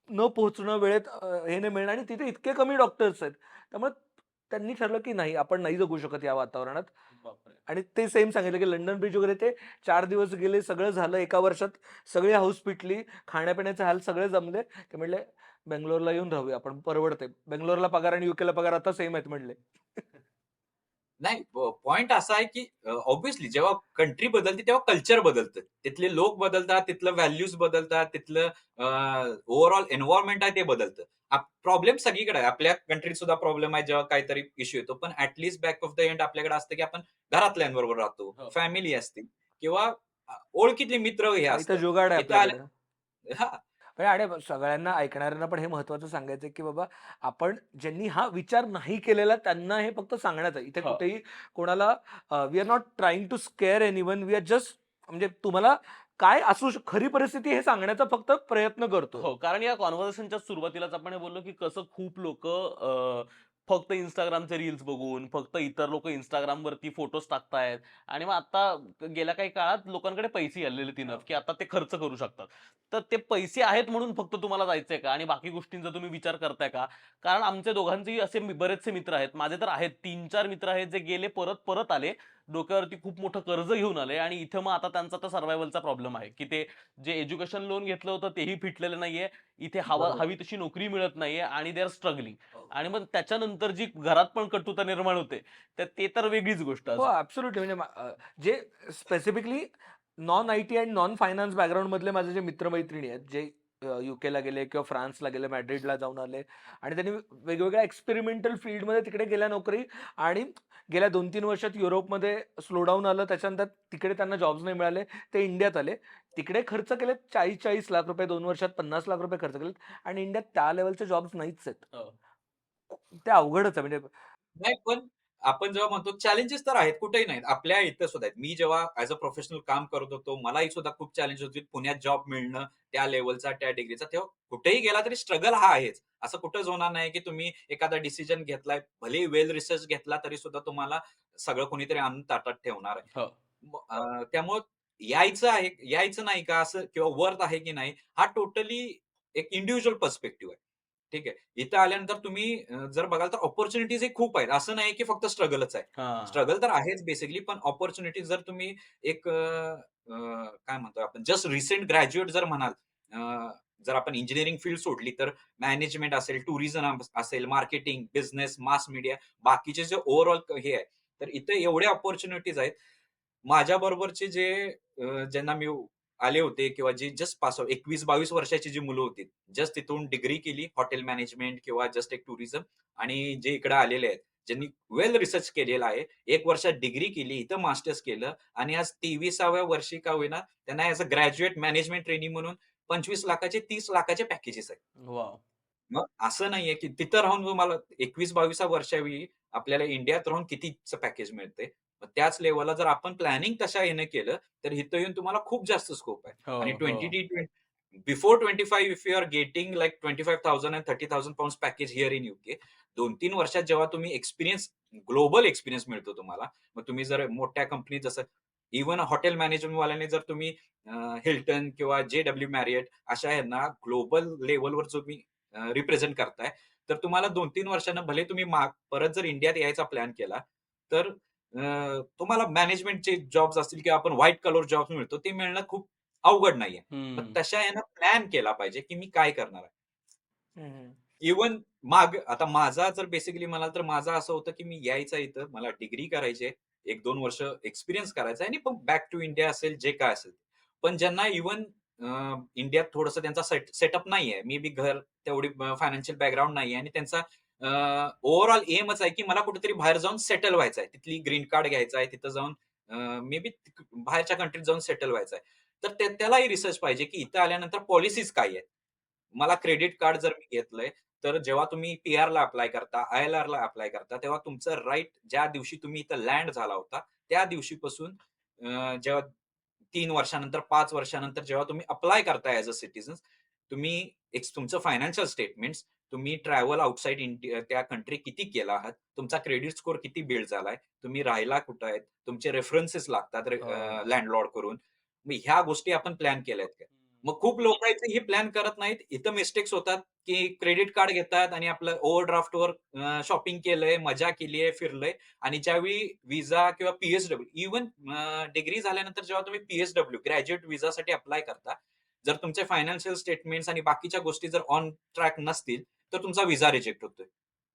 न पोहोचणं, वेळेत हे नाही मिळणं, आणि तिथे इतके कमी डॉक्टर्स आहेत. त्यामुळे त्यांनी ठरवलं, की नाही, आपण नाही जगू शकत या वातावरणात. बापरे. आणि ते सेम सांगितलं, की लंडन ब्रिज वगैरे ते 4 दिवस गेले, सगळं झालं. एका वर्षात सगळी हौस पिटली, खाण्यापिण्याचे हाल सगळे जमले. ते म्हटले, "बंगलोरला येऊन राहूया आपण, परवडतंय." बंगलोरला पगार आणि यूकेला पगार आता सेम आहेत म्हटले. नाही, पॉइंट असा आहे, की ऑब्व्हियसली जेव्हा कंट्री बदलते तेव्हा कल्चर बदलतं. तिथले लोक बदलतात, तिथलं व्हॅल्यूज बदलतात, तिथलं ओव्हरऑल एन्व्हायर्नमेंट आहे ते बदलतं. प्रॉब्लेम सगळीकडे आहे. आपल्या कंट्रीत सुद्धा प्रॉब्लेम आहे जेव्हा काहीतरी इश्यू येतो. पण at back of the end आपल्याकडे असतं, की आपण घरातल्यांबरोबर राहतो, हो. फॅमिली असते, किंवा ओळखीतले मित्र हे इथं असतात. जुगाड आहे इथं आले आपल्याकडं. हां. आणि सगळ्यांना ऐकणाऱ्यांना पण हे महत्वाचं सांगायचं की बाबा, आपण ज्यांनी हा विचार नाही केलेला त्यांना हे फक्त सांगण्याचं आहे. इथे हो. कुठेही कोणाला we are not trying to scare anyone. We are just, म्हणजे तुम्हाला काय खरी परिस्थिती हे सांगण्याचा फक्त प्रयत्न करतोय. हो, कारण या कॉन्व्हर्सेशनच्या सुरुवातीलाच आपण हे बोललो, की कसं खूप लोकं फक्त Instagramचे रील्स बघून, फक्त इतर लोकं Instagramवरती फोटोज टाकतायत, आणि मग आता गेल्या काही काळात लोकांकडे पैसे आलेले आहेत इनफ, की आता ते खर्च करू शकतात. तर ते पैसे आहेत म्हणून फक्त तुम्हाला जायचंय का? आणि बाकी गोष्टींचा तुम्ही विचार करताय का? कारण आमचे दोघांचेही असे बरेचसे मित्र आहेत. माझे तर आहेत 3-4 मित्र आहेत, जे गेले, परत आले. डोक्यावरती खूप मोठं कर्ज घेऊन आले, आणि इथं मग आता त्यांचा तर सर्व्हायव्हलचा प्रॉब्लेम आहे, की ते जे एज्युकेशन लोन घेतलं होतं तेही फिटलेलं नाहीये. इथे बरोबर. हवी तशी नोकरी मिळत नाहीये, आणि दे आर स्ट्रगलिंग. हो. आणि मग त्याच्यानंतर जी घरात पण कटुता निर्माण होते, तर ते तर वेगळीच गोष्ट हो, अजून. ॲब्सोल्युटली. म्हणजे जे स्पेसिफिकली नॉन आय-टी आणि नॉन फायनान्स बॅकग्राऊंड मधले माझे जे मित्र-मैत्रिणी आहेत, जे यूकेला गेले किंवा फ्रान्सला गेले, मॅड्रिडला जाऊन आले, आणि त्यांनी वेगवेगळ्या एक्सपेरिमेंटल फील्डमध्ये तिकडे गेल्या नोकरी, आणि गेल्या 2-3 वर्षात युरोपमध्ये स्लोडाऊन आलं. त्याच्यानंतर तिकडे त्यांना जॉब्स नाही मिळाले. ते इंडियात आले. तिकडे खर्च केलेत 40-40 लाख रुपये, 2 वर्षात 50 लाख रुपये खर्च केलेत, आणि इंडियात त्या लेव्हलचे जॉब्स नाहीच आहेत. हो. ते अवघडच आहे म्हणजे. नाही, पण आपण जेव्हा म्हणतो चॅलेंजेस तर आहेत, कुठेही नाहीत. आपल्या इथं सुद्धा आहेत. मी जेव्हा ॲज अ प्रोफेशनल काम करत होतो, मलाही सुद्धा खूप चॅलेंज होती. पुण्यात जॉब मिळणं, त्या लेव्हलचा, त्या डिग्रीचा. तेव्हा कुठेही गेला तरी स्ट्रगल हा आहेच. असं कुठंच होणार नाही, की तुम्ही एखादा डिसिजन घेतलाय, भलेही वेल रिसर्च घेतला तरी सुद्धा तुम्हाला सगळं कोणीतरी आणून ताटात ठेवणार आहे. हो. त्यामुळं यायचं आहे, यायचं नाही का असं, किंवा वर्थ आहे की नाही, हा टोटली एक इंडिव्हिज्युअल पर्स्पेक्टिव्ह आहे. ठीक आहे. इथं आल्यानंतर तुम्ही जर बघाल तर अपॉर्च्युनिटीज खूप आहेत. असं नाही की फक्त स्ट्रगलच आहे. हां. स्ट्रगल तर आहेच बेसिकली, पण अपॉर्च्युनिटीज जर तुम्ही एक काय म्हणतो आपण, जस्ट रिसेंट ग्रॅज्युएट जर म्हणाल, जर आपण इंजिनिअरिंग फील्ड सोडली तर मॅनेजमेंट असेल, टुरिझम असेल, मार्केटिंग, बिझनेस, मास मीडिया, बाकीचे जे ओव्हरऑल हे आहे, तर इथे एवढे अपॉर्च्युनिटीज आहेत. माझ्या बरोबरचे जे ज्यांना मी आले होते किंवा जे जस्ट पास आउट 21-22 वर्षाची जी मुलं होती, जस्ट तिथून डिग्री केली हॉटेल मॅनेजमेंट किंवा जस्ट एक टुरिझम, आणि जे इकडे आलेले आहेत, ज्यांनी वेल रिसर्च केलेला आहे, 1 वर्षात डिग्री केली, इथं मास्टर्स केलं आणि आज 23व्या वर्षी का होईना त्यांना as a graduate management trainee म्हणून 25 लाखाचे 30 लाखाचे पॅकेजेस आहेत. वाव. मग असं नाहीये, की तिथं राहून तुम्हाला 21-22व्या वर्षावेळी आपल्याला इंडियात राहून कितीचं पॅकेज मिळतंय. मग त्याच लेव्हलला जर आपण प्लॅनिंग तशा ह्याने केलं, तर इथं येऊन तुम्हाला खूप जास्त स्कोप आहे. हो, आणि हो. Before 25 if you are getting like 25,000 and 30,000 pounds package here in UK, 2-3 वर्षात जेव्हा तुम्ही ग्लोबल एक्सपिरियन्स मिळतो तुम्हाला. मग तुम्ही जर मोठ्या कंपनीत जसं इव्हन हॉटेल मॅनेजमेंटवाल्याने जर तुम्ही हिल्टन किंवा जे.डब्ल्यू. मॅरियट अशा ह्यांना ग्लोबल लेव्हलवर तुम्ही रिप्रेझेंट करताय, तर तुम्हाला 2-3 वर्षांना भले तुम्ही परत जर इंडियात यायचा प्लॅन केला, तर तुम्हाला मॅनेजमेंटचे जॉब्स असतील किंवा आपण व्हाईट कलर जॉब्स मिळतो, ते मिळणं खूप अवघड नाहीये. मग हम्म. तशा ह्यानं प्लॅन केला पाहिजे, की मी काय करणार आहे. हम्म. इव्हन आता माझा जर बेसिकली म्हणाल तर माझं असं होतं, की मी यायचं इथं, मला डिग्री करायची आहे, 1-2 वर्ष एक्सपिरियन्स करायचा आहे आणि मग बॅक टू इंडिया असेल, जे काय असेल. पण ज्यांना इव्हन इंडियात थोडंसं त्यांचा सेटअप नाहीये, मे बी घर तेवढी फायनान्शियल बॅकग्राऊंड नाहीये आणि त्यांचा ओव्हरऑल एमच आहे, की मला कुठेतरी बाहेर जाऊन सेटल व्हायचं आहे. तिथली ग्रीन कार्ड घ्यायचा आहे, तिथं जाऊन मे बी बाहेरच्या कंट्रीत जाऊन सेटल व्हायचं आहे. तर त्यालाही रिसर्च पाहिजे, की इथं आल्यानंतर पॉलिसीज काय आहेत. मला क्रेडिट कार्ड जर मी घेतलंय, तर जेव्हा तुम्ही पी-आरला अप्लाय करता, आय-एल-आरला अप्लाय करता, तेव्हा तुमचं राइट ज्या दिवशी तुम्ही इथं लँड झाला होता, त्या दिवशीपासून जेव्हा 3 वर्षानंतर, 5 वर्षानंतर जेव्हा तुम्ही अप्लाय करताय ॲज अ सिटिझन, तुम्ही एक तुमचं फायनान्शियल स्टेटमेंट्स, तुम्ही ट्रॅव्हल आउटसाइड इंडिया त्या कंट्री किती केला आहात, तुमचा क्रेडिट स्कोर किती बिल्ड झालाय, तुम्ही राहायला कुठे आहेत, तुमचे रेफरन्सेस लागतात हो. लँडलॉर्ड करून. मग ह्या गोष्टी आपण प्लॅन केल्यात का? मग खूप लोकं आहेत हे प्लॅन करत नाहीत. इथं मिस्टेक्स होतात, की क्रेडिट कार्ड घेतात आणि आपलं ओव्हरड्राफ्टवर शॉपिंग केलंय, मजा केली आहे, फिरलंय आणि ज्यावेळी व्हिसा किंवा पी-एच-डब्ल्यू इव्हन डिग्री झाल्यानंतर जेव्हा तुम्ही पी-एच-डब्ल्यू ग्रॅज्युएट व्हिसासाठी अप्लाय करता, जर तुमचे फायनान्शियल स्टेटमेंट्स आणि बाकीच्या गोष्टी जर ऑन ट्रॅक नसतील, तर तुमचा व्हिसा रिजेक्ट होतोय.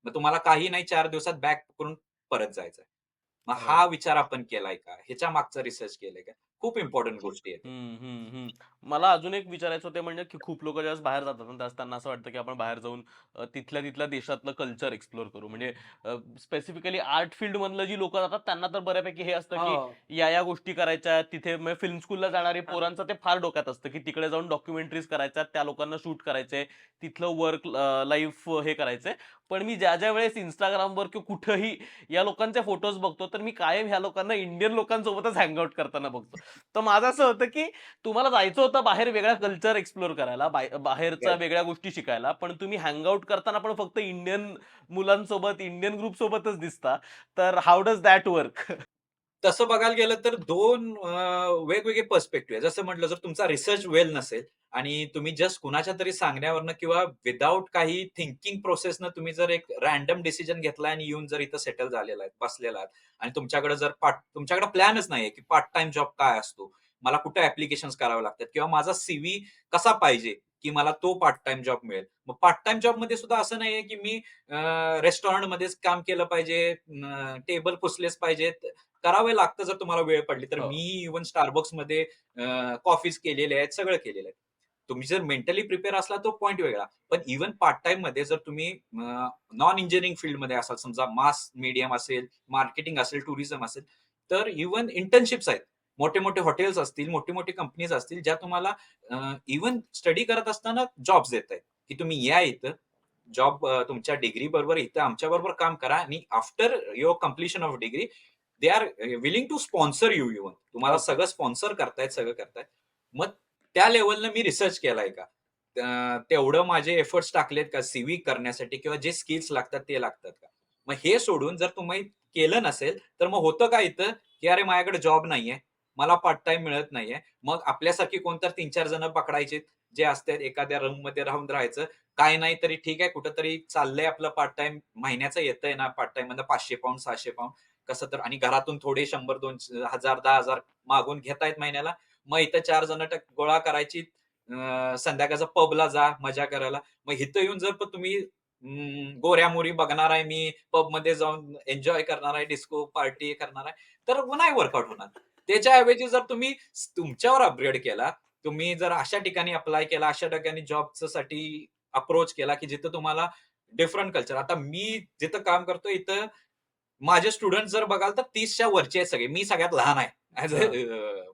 मग तुम्हाला काही नाही 4 दिवसात बॅक करून परत जायचंय. मग हा राईट. विचार आपण केलाय का? ह्याच्या मागचा रिसर्च केलाय का? खूप इम्पोर्टंट गोष्टी आहेत. हं, हं, हं. मला अजून एक विचारायचं होतं म्हणजे की खूप लोकं ज्यावेळेस बाहेर जातात ना, त्यावेळेस त्यांना असं वाटतं की आपण बाहेर जाऊन तिथल्या तिथल्या देशातलं कल्चर एक्सप्लोर करू. म्हणजे स्पेसिफिकली आर्ट फील्डमधलं जी लोकं जातात त्यांना तर बऱ्यापैकी हे असतं की हो. या गोष्टी करायच्या आहेत. तिथे म्हणजे फिल्म स्कूलला जाणारे पोरांचं ते फार डोक्यात असतं की तिकडे जाऊन डॉक्युमेंटरीज करायच्या आहेत, त्या लोकांना शूट करायचंय, तिथलं वर्क लाईफ हे करायचंय. पण मी ज्या वेळेस Instagramवर किंवा कुठेही या लोकांचे फोटोज बघतो, तर मी कायम ह्या लोकांना इंडियन लोकांसोबतच हँग आउट करताना बघतो. तर माझं असं होतं, की तुम्हाला जायचं होतं बाहेर वेगळा कल्चर एक्सप्लोर करायला, बाहेरच्या Right. वेगळ्या गोष्टी शिकायला, पण तुम्ही हँग आउट करताना पण फक्त इंडियन मुलांसोबत, इंडियन ग्रुपसोबतच दिसता. तर हाऊ डज दॅट वर्क? तसं बघायला गेलं तर 2 वेगवेगळे पर्स्पेक्टिव्ह आहे. जसं म्हटलं, जर तुमचा रिसर्च वेल नसेल आणि तुम्ही जस्ट कुणाच्या तरी सांगण्यावरनं किंवा विदाऊट काही थिंकिंग प्रोसेसनं तुम्ही जर एक रँडम डिसिजन घेतला आणि येऊन जर इथं सेटल झालेला आहे, बसलेला आहात आणि तुमच्याकडे प्लॅनच नाहीये, की पार्ट टाईम जॉब काय असतो? मला कुठे ॲप्लिकेशन्स करावे लागतात किंवा माझा सीव्ही कसा पाहिजे, की मला तो पार्ट टाईम जॉब मिळेल. मग पार्ट टाईम जॉबमध्ये सुद्धा असं नाहीये, की मी रेस्टॉरंटमध्येच काम केलं पाहिजे, टेबल पुसलेच पाहिजेत. करावे लागतं जर तुम्हाला वेळ पडली तर. हो. मी इव्हन Starbucksमध्ये कॉफीज केलेल्या आहेत, सगळं केलेलं आहे. तुम्ही जर मेंटली प्रिपेअर असला तो पॉइंट वेगळा. पण इव्हन पार्ट टाईममध्ये जर तुम्ही नॉन इंजिनिअरिंग फील्डमध्ये असाल, समजा मास मीडियम असेल, मार्केटिंग असेल, टुरिझम असेल, तर इव्हन इंटर्नशिप्स आहेत. मोठे-मोठे हॉटेल्स असतील, मोठी-मोठी कंपनीज असतील, ज्या तुम्हाला इव्हन स्टडी करत असताना जॉब्स देतायत, की तुम्ही या इथं, तुमच्या डिग्री बरोबर इथं आमच्याबरोबर काम करा आणि after your completion of degree they are willing to sponsor you even. तुम्हाला ओके. सगळं स्पॉन्सर करतायत, सगळं करतायत. मग त्या लेव्हलनं मी रिसर्च केलाय का? तेवढं माझे एफर्ट्स टाकलेत का सीव्ही करण्यासाठी किंवा जे स्किल्स लागतात ते लागतात का? मग हे सोडून जर तुम्ही केलं नसेल, तर मग होतं काय इथं, की अरे माझ्याकडे जॉब नाहीये, मला पार्ट टाईम मिळत नाहीये. मग आपल्यासारखी कोणतर 3-4 जण पकडायचे, जे असतात एखाद्या रूममध्ये राहून राहायचं. काय नाही तरी ठीक आहे, कुठेतरी चाललंय आपलं पार्ट टाईम, महिन्याचं येतंय ना पार्ट टाईममधनं £500, £600 कसं तर, आणि घरातून थोडे 100, 200, 1000, 10,000 मागून घेतायत महिन्याला. मग इथं 4 जण गोळा करायची. संध्याकाळचा पबला जा मजा करायला. मग इथं येऊन जर पण तुम्ही गोऱ्या मोरी बघणार आहे मी, पब मध्ये जाऊन एन्जॉय करणार आहे, डिस्को पार्टी करणार आहे, तर मग नाही वर्कआउट होणार. त्याच्याऐवजी जर तुम्ही तुमच्यावर अपग्रेड केला, तुम्ही जर अशा ठिकाणी अप्लाय केला, अशा ठिकाणी जॉबसाठी अप्रोच केला, की जिथं तुम्हाला डिफरंट कल्चर. आता मी जिथं काम करतो इथं माझे स्टुडंट जर बघाल तर 30च्या वरचे आहेत सगळे. मी सगळ्यात लहान आहे. ॲज हां.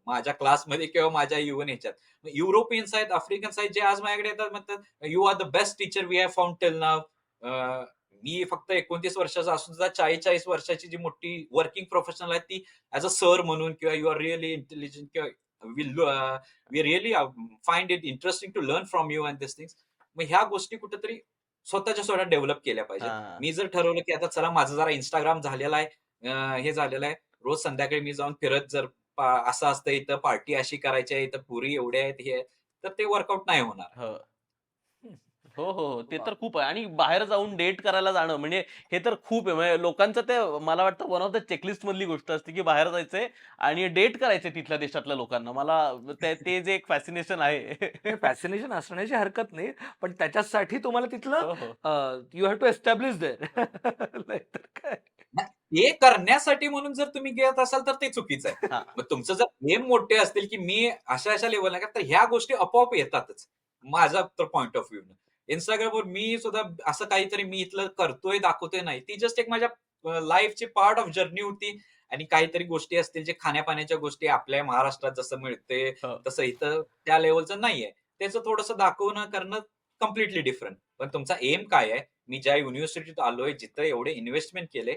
माझ्या क्लासमध्ये किंवा माझ्या इव्हन ह्याच्यात. युरोपियन्स आहेत, आफ्रिकन्स आहेत, जे आज माझ्याकडे येतात म्हणतात, "you are the best teacher we have found till now." मी फक्त 29 वर्षाचा असून सुद्धा 40-40 वर्षाची जी मोठी वर्किंग प्रोफेशनल आहेत ती ॲज अ सर म्हणून किंवा यू आर रिअली इंटेलिजंट किंवा we really find it interesting to learn from you and this things. मग ह्या गोष्टी कुठेतरी स्वतःच्या स्वतः डेव्हलप केल्या पाहिजेत. हां. मी जर ठरवलं, की आता चला माझं जरा Instagram झालेला आहे, हे झालेलं आहे. रोज संध्याकाळी मी जाऊन फिरत जर असं असतं इथं पार्टी अशी करायची आहे, इथं पोरी एवढ्या आहेत, हे आहे, तर ते वर्कआउट नाही होणार. हो. हं. हो, हो, हो. ते वाह! तर खूप आहे आणि बाहेर जाऊन डेट करायला जाणं म्हणजे हे तर खूप आहे. म्हणजे लोकांचं ते मला वाटतं वन ऑफ द चेकलिस्ट मधली गोष्ट असते, की बाहेर जायचंय आणि डेट करायचंय तिथल्या देशातल्या लोकांना. मला ते ते जे एक फॅसिनेशन आहे. हे फॅसिनेशन असण्याची हरकत नाही. पण त्याच्यासाठी तुम्हाला तिथलं हो, हो. You have to establish there. नाहीतर काय. ते करण्यासाठी म्हणून जर तुम्ही घेत असाल तर ते चुकीचं आहे. हां. मग तुमचं जर एम मोठे असतील, की मी अशा-अशा लेव्हलला का, तर ह्या गोष्टी आपोआप येतातच. माझा तर पॉइंट ऑफ व्ह्यूनं. Instagramवर मी सुद्धा असं काहीतरी मी इथलं करतोय, दाखवतोय नाही. ती जस्ट एक माझ्या लाईफची पार्ट ऑफ जर्नी होती आणि काहीतरी गोष्टी असतील जे खाण्यापाण्याच्या गोष्टी आपल्या महाराष्ट्रात जसं मिळते, हो. तसं इथं त्या लेव्हलचं नाहीये. त्याचं थोडंसं दाखवणं, करणं कंप्लीटली डिफरंट. पण तुमचा एम काय आहे? मी ज्या युनिव्हर्सिटीत आलोय, जिथं एवढे इन्व्हेस्टमेंट केले,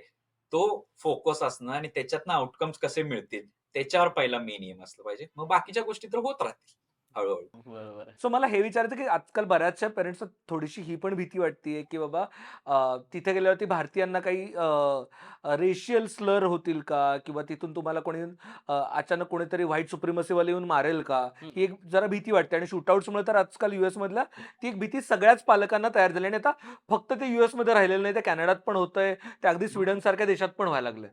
तो फोकस असणं आणि त्याच्यातनं आउटकम्स कसे मिळतील, त्याच्यावर पहिला मेन एम असलं पाहिजे. मग बाकीच्या गोष्टी तर होत राहतील हळू-हळू. बरोबर आहे. सो मला हे विचारायचं की आजकाल बऱ्याचशा पेरेंट्सना थोडीशी ही पण भीती वाटतेय, की बाबा तिथे गेल्यावरती भारतीयांना काही रेशियल स्लर होतील का? किंवा तिथून तुम्हाला कोणी अचानक कोणीतरी व्हाईट सुप्रिमसीवाले येऊन मारेल का? हं. ही एक जरा भीती वाटते आणि शूटआउट्समुळे तर आजकाल यूएसमधल्या ती एक भीती सगळ्याच पालकांना तयार झाली आणि आता फक्त ते यूएसमध्ये राहिलेलं नाही, ते कॅनडात पण होतंय, ते अगदी स्वीडनसारख्या देशात पण व्हायला लागलंय.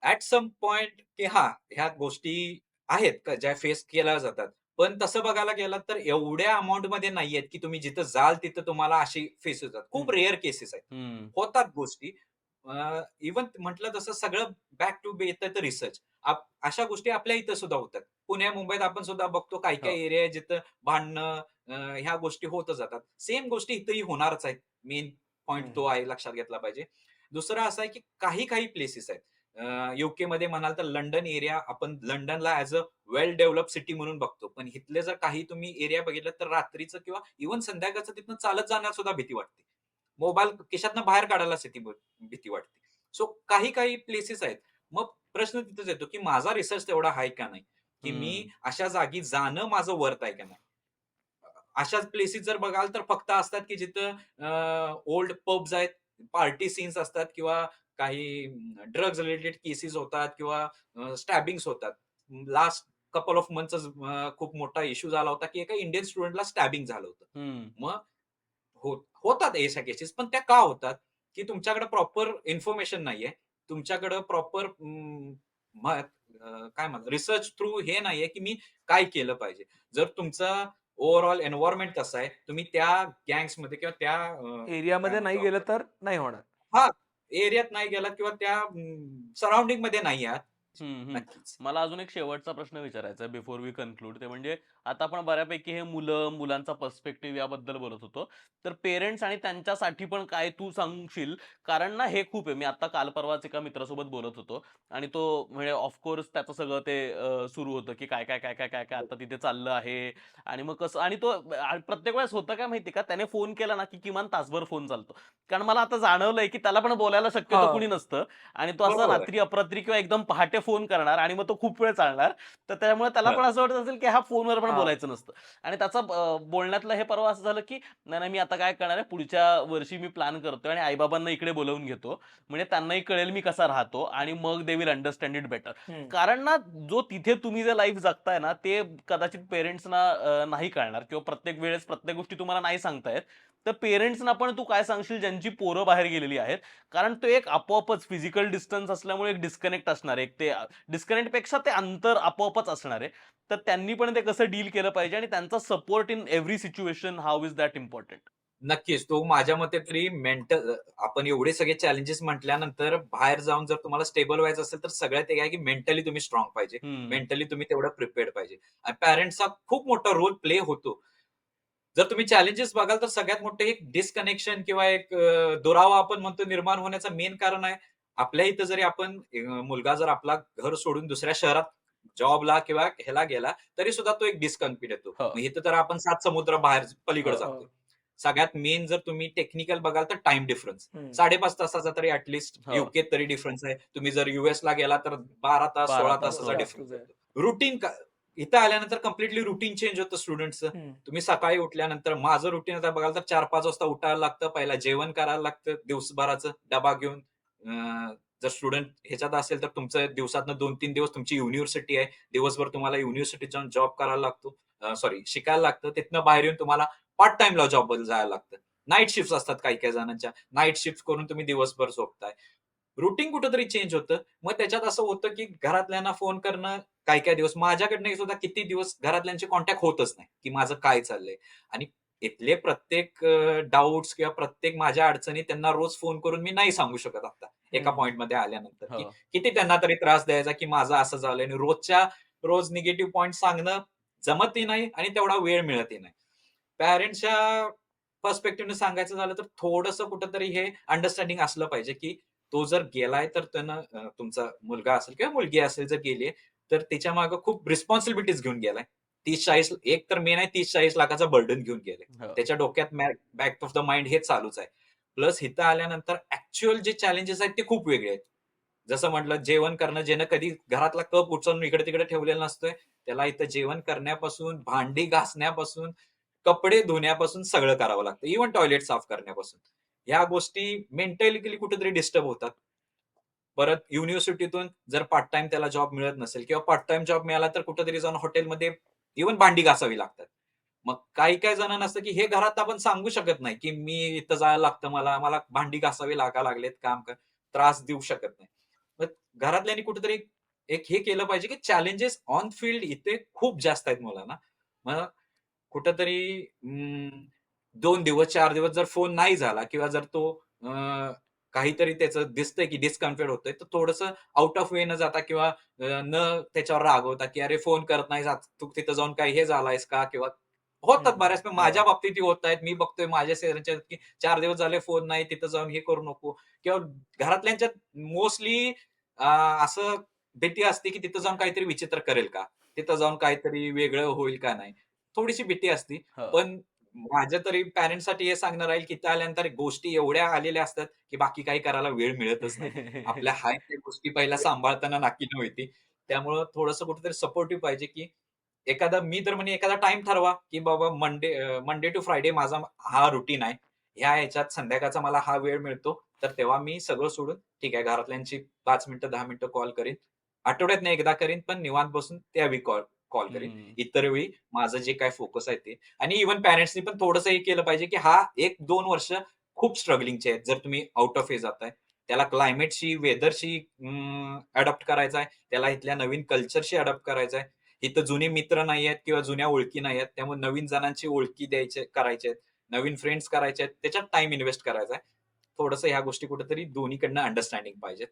ॲट सम पॉइंट की हां, ह्या गोष्टी आहेत का ज्या फेस केल्या जातात. पण तसं बघायला गेलात तर एवढ्या अमाउंटमध्ये नाहीयेत, की तुम्ही जिथं जाल तिथं तुम्हाला अशी फेस होतात. खूप हं. रेअर केसेस आहेत. हं. होतात गोष्टी. इव्हन म्हटलं तसं सगळं बॅक टू येतं तर रिसर्च. अशा गोष्टी आपल्या इथं सुद्धा होतात. पुणे, मुंबईत आपण सुद्धा बघतो हो. काही-काही एरिया आहे जिथं भांडणं, ह्या गोष्टी होतच जातात. सेम गोष्टी इथंही होणारच आहेत. मेन पॉइंट हं. तो आहे, लक्षात घेतला पाहिजे. दुसरं असं आहे, की काही-काही प्लेसेस आहेत. यूकेमध्ये म्हणाल तर लंडन एरिया आपण लंडनला as a well develop city म्हणून बघतो. पण इथले जर काही तुम्ही एरिया बघितलं तर रात्रीचं किंवा इव्हन संध्याकाळचं तिथनं चालत जाण्यास सुद्धा भीती वाटते. मोबाईल खिशातनं बाहेर काढायला भीती वाटते. सो काही-काही प्लेसेस आहेत. मग प्रश्न तिथेच येतो, की माझा रिसर्च तेवढा आहे का नाही? की मी हं. अशा जागी जाणं माझं वर्थ आहे का नाही? अशाच प्लेसेस जर बघाल तर फक्त असतात, की जिथं ओल्ड पब्स आहेत, पार्टी सीन्स असतात किंवा काही ड्रग्ज रिलेटेड केसेस होतात किंवा स्टॅबिंग्स होतात. लास्ट कपल ऑफ मंथ्सच खूप मोठा इश्यू झाला होता, की एका इंडियन स्टुडंटला स्टॅबिंग झालं होतं. हं. मग होतात अशा केसेस, पण त्या का होतात? की तुमच्याकडे प्रॉपर इन्फॉर्मेशन नाहीये. तुमच्याकडे प्रॉपर काय म्हणतात रिसर्च थ्रू हे नाहीये, की मी काय केलं पाहिजे. जर तुमचा ओव्हरऑल एन्व्हायर्नमेंट कसा आहे, तुम्ही त्या गँग्समध्ये किंवा त्या काय एरियामध्ये नाही म्हणतो गेलं आपण तर नाही होणार. हां, एरियात नाही गेलात किंवा त्या सराउंडिंगमध्ये नाही आहात. हं, हं. नक्कीच. मला अजून एक शेवटचा प्रश्न विचारायचा आहे बिफोर वी कन्क्लूड. ते म्हणजे आता आपण बऱ्यापैकी हे मुलं, मुलांचा पर्स्पेक्टिव्ह याबद्दल बोलत होतो. तर पेरेंट्स आणि त्यांच्यासाठी पण काय तू सांगशील? कारण ना हे खूप आहे. मी आता काल परवाच एका मित्रासोबत बोलत होतो आणि तो म्हणजे ऑफकोर्स त्याचं सगळं ते सुरू होतं, की काय आता तिथे चाललं आहे आणि मग कसं आणि तो प्रत्येक वेळेस होतं काय माहिती का? त्याने फोन केला ना, की किमान तासभर फोन चालतो. कारण मला आता जाणवलंय, की त्याला पण बोलायला शक्यतो हां. कुणी नसतं आणि तो असा बरोबर आहे. रात्री अपरात्री किंवा एकदम पहाटे फोन करणार आणि मग तो खूप वेळ चालणार. तर त्यामुळे त्याला हं, पण असं वाटत असेल, की हा फोनवर पण हां. बोलायचं नसतं. आणि त्याचा बोलण्यातलं हे परवा असं झालं, की नाही, नाही मी आता काय करणार आहे पुढच्या वर्षी मी प्लॅन करतोय आणि आई-बाबांना इकडे बोलावून घेतो. म्हणजे त्यांनाही कळेल मी कसा राहतो आणि मग they will understand it better. हं. कारण ना जो तिथे तुम्ही जे लाईफ जगताय ना, ते कदाचित पेरेंट्सना नाही कळणार किंवा प्रत्येक वेळेस प्रत्येक गोष्टी तुम्हाला नाही सांगता येत. तर पेरेंट्सना पण तू काय सांगशील ज्यांची पोरं बाहेर गेलेली आहेत? कारण तो एक आपोआपच फिजिकल डिस्टन्स असल्यामुळे एक डिस्कनेक्ट असणार आहे. एक ते ते डिस्कनेक्ट पेक्षा ते अंतर आपोआपच असणार आहे. तर त्यांनी पण ते कसं डील केलं पाहिजे आणि त्यांचा support in every situation, how is that important? नक्कीच. तो माझ्या मते तरी आपण एवढे सगळे चॅलेंजेस म्हटल्यानंतर बाहेर जाऊन जर तुम्हाला स्टेबल व्हायचं असेल, तर सगळ्यात एक आहे की मेंटली तुम्ही स्ट्रॉंग पाहिजे. मेंटली तुम्ही तेवढं प्रिपेअर्ड पाहिजे. आणि पॅरेंट्सचा खूप मोठा रोल प्ले होतो. जर तुम्ही चॅलेंजेस बघाल तर सगळ्यात मोठं एक डिस्कनेक्शन किंवा एक दुरावा आपण म्हणतो निर्माण होण्याचं मेन कारण आहे. आपल्या इथं जरी आपण मुलगा जर आपला घर सोडून दुसऱ्या शहरात जॉबला किंवा ह्याला गेला, तरी सुद्धा तो एक डिस्कम्फर्ट येतो. हो. मग इथं तर आपण 7 समुद्र बाहेर पलीकडे हो. जातोय. सगळ्यात मेन जर तुम्ही टेक्निकल बघाल तर टाइम डिफरन्स. हम्म. 5.5 तासाचा तरी ऍटलीस्ट हो. युकेत तरी डिफरन्स आहे. तुम्ही जर युएसला गेला तर 12 तास, 12 16 तास, तासाचा हो. डिफरन्स जास्तच आहे. येतो. रुटीन इथं आल्यानंतर कम्प्लिटली रुटीन चेंज होतं स्टुडंटचं. हम्म. तुम्ही सकाळी उठल्यानंतर माझं रुटीन आता बघाल तर 4-5 वाजता उठायला लागतं. पहिला जेवण करायला लागतं दिवसभराचं डबा घेऊन. जर स्टुडंट ह्याच्यात असेल तर तुमचं दिवसातनं 2-3 दिवस तुमची युनिव्हर्सिटी आहे. दिवसभर तुम्हाला युनिव्हर्सिटीत जाऊन जॉब करायला लागतो. शिकायला लागतं. तिथनं बाहेर येऊन तुम्हाला पार्ट टाइमला जॉबला जायला लागतं. नाईट शिफ्ट असतात काही जणांच्या. नाईट शिफ्ट करून तुम्ही दिवसभर झोपताय. रुटीन कुठेतरी चेंज होतं. मग त्याच्यात असं होतं की घरातल्यांना फोन करणं काही दिवस माझ्याकडनं सुद्धा किती दिवस घरातल्यांचे कॉन्टॅक्ट होतच नाही, की माझं काय चाललंय. आणि इथले प्रत्येक डाउट्स किंवा प्रत्येक माझ्या अडचणी त्यांना रोज फोन करून मी नाही सांगू शकत आता एका पॉइंटमध्ये आल्यानंतर, की हो. किती त्यांना तरी त्रास द्यायचा, की माझं असं झालंय आणि रोज निगेटिव्ह पॉइंट सांगणं जमतही नाही आणि तेवढा वेळ मिळतही नाही. पॅरेंट्सच्या पर्स्पेक्टिव्हने सांगायचं झालं तर थोडंसं कुठेतरी हे अंडरस्टँडिंग असलं पाहिजे, की तो जर गेलाय तर त्यानं तुमचा मुलगा असेल किंवा मुलगी असेल जर गेली तर त्याच्या मागे खूप रिस्पॉन्सिबिलिटीज घेऊन गेलाय. 30-40 एक तर मेन आहे 30-40 लाखाचा बर्डन घेऊन गेलाय. हो. त्याच्या डोक्यात बॅक ऑफ द माइंड हे चालूच आहे. प्लस इथं आल्यानंतर ऍक्च्युअल जे चॅलेंजेस आहेत ते खूप वेगळे आहेत. जसं म्हटलं जेवण करणं, ज्यानं कधी घरातला कप उचलून इकडे-तिकडे ठेवलेला नसतोय, त्याला इथं जेवण करण्यापासून, भांडी घासण्यापासून, कपडे धुण्यापासून सगळं करावं लागतं. इव्हन टॉयलेट साफ करण्यापासून. ह्या गोष्टी मेंटॅलिकली कुठेतरी डिस्टर्ब होतात. परत युनिव्हर्सिटीतून जर पार्ट टाइम त्याला जॉब मिळत नसेल किंवा पार्ट टाइम जॉब मिळाला तर कुठेतरी जाऊन हॉटेलमध्ये इव्हन भांडी घासावी लागतात. मग काही जणांना असतं, की हे घरात आपण सांगू शकत नाही, की मी इथं जायला लागतं मला भांडी घासावी लागलेत, काम कर त्रास देऊ शकत नाही. मग घरातल्यांनी कुठेतरी एक हे केलं पाहिजे, की चॅलेंजेस ऑन फील्ड इथे खूप जास्त आहेत मुलांना. मग कुठेतरी 2 दिवस, 4 दिवस जर फोन नाही झाला किंवा जर तो काहीतरी त्याचं दिसतंय, की डिस्कम्फर्ट होतंय, तर थोडंसं आउट ऑफ वे न जाता किंवा न त्याच्यावर रागवता, की "अरे फोन करत नाहीस, तू तिथं जाऊन काही हे झालायस का?" किंवा होतात हम्म. बऱ्याच माझ्या हो. बाबतीतही होत आहेत. मी बघतोय माझ्या शेजारच्या, की 4 दिवस झाले फोन नाही, तिथं जाऊन हे करू नको किंवा घरातल्यांच्यात मोस्टली असं भीती असते, की तिथं जाऊन काहीतरी विचित्र करेल का? तिथं जाऊन काहीतरी वेगळं होईल का नाही? थोडीशी भीती असते. हो. पण माझ्या तरी पॅरेंट्ससाठी हे सांगणं राहील, की इथं आल्यानंतर गोष्टी एवढ्या आलेल्या असतात, की बाकी काही करायला वेळ मिळतच नाही. आपल्या आहेत त्या गोष्टी पहिल्या सांभाळताना नाकीनऊ होती. त्यामुळं थोडंसं कुठेतरी सपोर्टिव्ह पाहिजे, की मी तर म्हणेन एखादा टाईम ठरवा, की बाबा मंडे टू फ्रायडे माझा हा रुटीन आहे. ह्या ह्याच्यात संध्याकाळचा मला हा वेळ मिळतो. तर तेव्हा मी सगळं सोडून ठीक आहे घरातल्यांची 5 मिनिटं, 10 मिनिटं कॉल करीन. आठवड्यातनं एकदा करीन, पण निवांत बसून त्यावेळी कॉल कॉल करीन. हम्म. इतर वेळी माझं जे काही फोकस आहे ते. आणि इव्हन पॅरेंट्सनी पण थोडंसं हे केलं पाहिजे, की हा 1-2 वर्ष खूप स्ट्रगलिंगचे आहेत. जर तुम्ही आउट ऑफ हे जाताय. त्याला क्लायमेटशी, वेदरशी अडॉप्ट करायचं आहे. त्याला इथल्या नवीन कल्चरशी अडॉप्ट करायचं आहे. इथं जुने मित्र नाही आहेत किंवा जुन्या ओळखी नाही आहेत. त्यामुळे नवीन जणांची ओळखी करायच्या आहेत. नवीन फ्रेंड्स करायचे आहेत. त्याच्यात टाईम इन्व्हेस्ट करायचा आहे. थोडंसं ह्या गोष्टी कुठेतरी दोन्हीकडनं अंडरस्टँडिंग पाहिजे.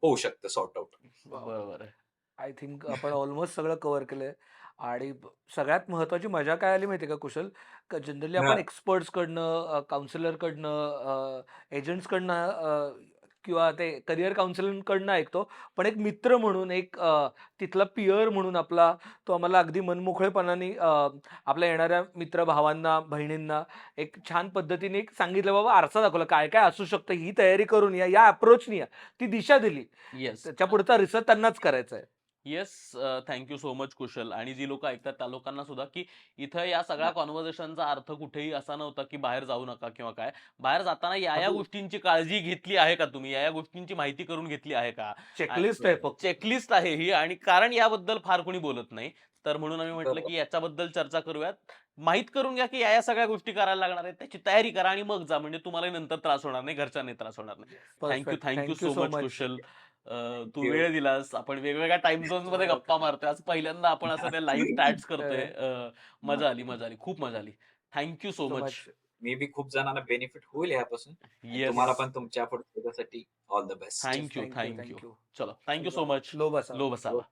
होऊ शकतं सॉर्ट आउट. बरोबर आहे. आय थिंक आपण ऑलमोस्ट सगळं कव्हर केलंय. आणि सगळ्यात महत्वाची मजा काय आली माहिती का कुशल? जनरली आपण एक्सपर्ट्स कडनं, काउन्सिलर कडनं, एजंट्स कडनं किंवा ते करिअर काउन्सिलर कडनं ऐकतो. पण एक मित्र म्हणून, एक तिथला पियर म्हणून तो आम्हाला अगदी मनमोकळेपणाने आपल्या येणाऱ्या मित्र भावांना, बहिणींना एक छान पद्धतीने एक सांगितलं, बाबा आरसा दाखवला, काय काय असू शकतं, ही तयारी करून या अप्रोचनी या, ती दिशा दिली. येस. त्याच्या पुढचा रिसर्च त्यांनाच करायचा आहे. Yes. Thank you so much Kushal. आणि जी लोक ऐकतात त्या लोकांना सुद्धा, की इथं या सगळ्या कॉन्व्हर्सेशनचा अर्थ कुठेही असा नव्हता, की बाहेर जाऊ नका किंवा काय. बाहेर जाताना या गोष्टींची काळजी घेतली आहे का तुम्ही? या गोष्टींची माहिती करून घेतली आहे का? चेकलिस्ट आहे फक्त. चेकलिस्ट आहे ही. आणि कारण याबद्दल फार कोणी बोलत नाही. तर म्हणून आम्ही म्हटलं, की याच्याबद्दल चर्चा करूयात. माहित करून घ्या, की या सगळ्या गोष्टी करायला लागणार आहेत. त्याची तयारी करा आणि मग जा. म्हणजे तुम्हाला नंतर त्रास होणार नाही, घरच्यांनाही त्रास होणार नाही. Thank you Perfect. So Thank you so much much. Kushal. तू you. वेळ दिलास. आपण वेगवेगळ्या टाइम झोन्स मध्ये गप्पा मारतोय. आज पहिल्यांदा आपण असं ते लाईव्ह स्टॅट्स करतोय. मजा आली. खूप मजा आली. Thank you so so much. Much. May be खूप जणांना बेनिफिट होईल यापासून. आणि येस. तुम्हाला पण तुमच्या पुढच्या साठी all the best. Thank you. Thank you. Thank you. Thank you. चलो थँक्यू सो मच. लो बसा. लो बसावा.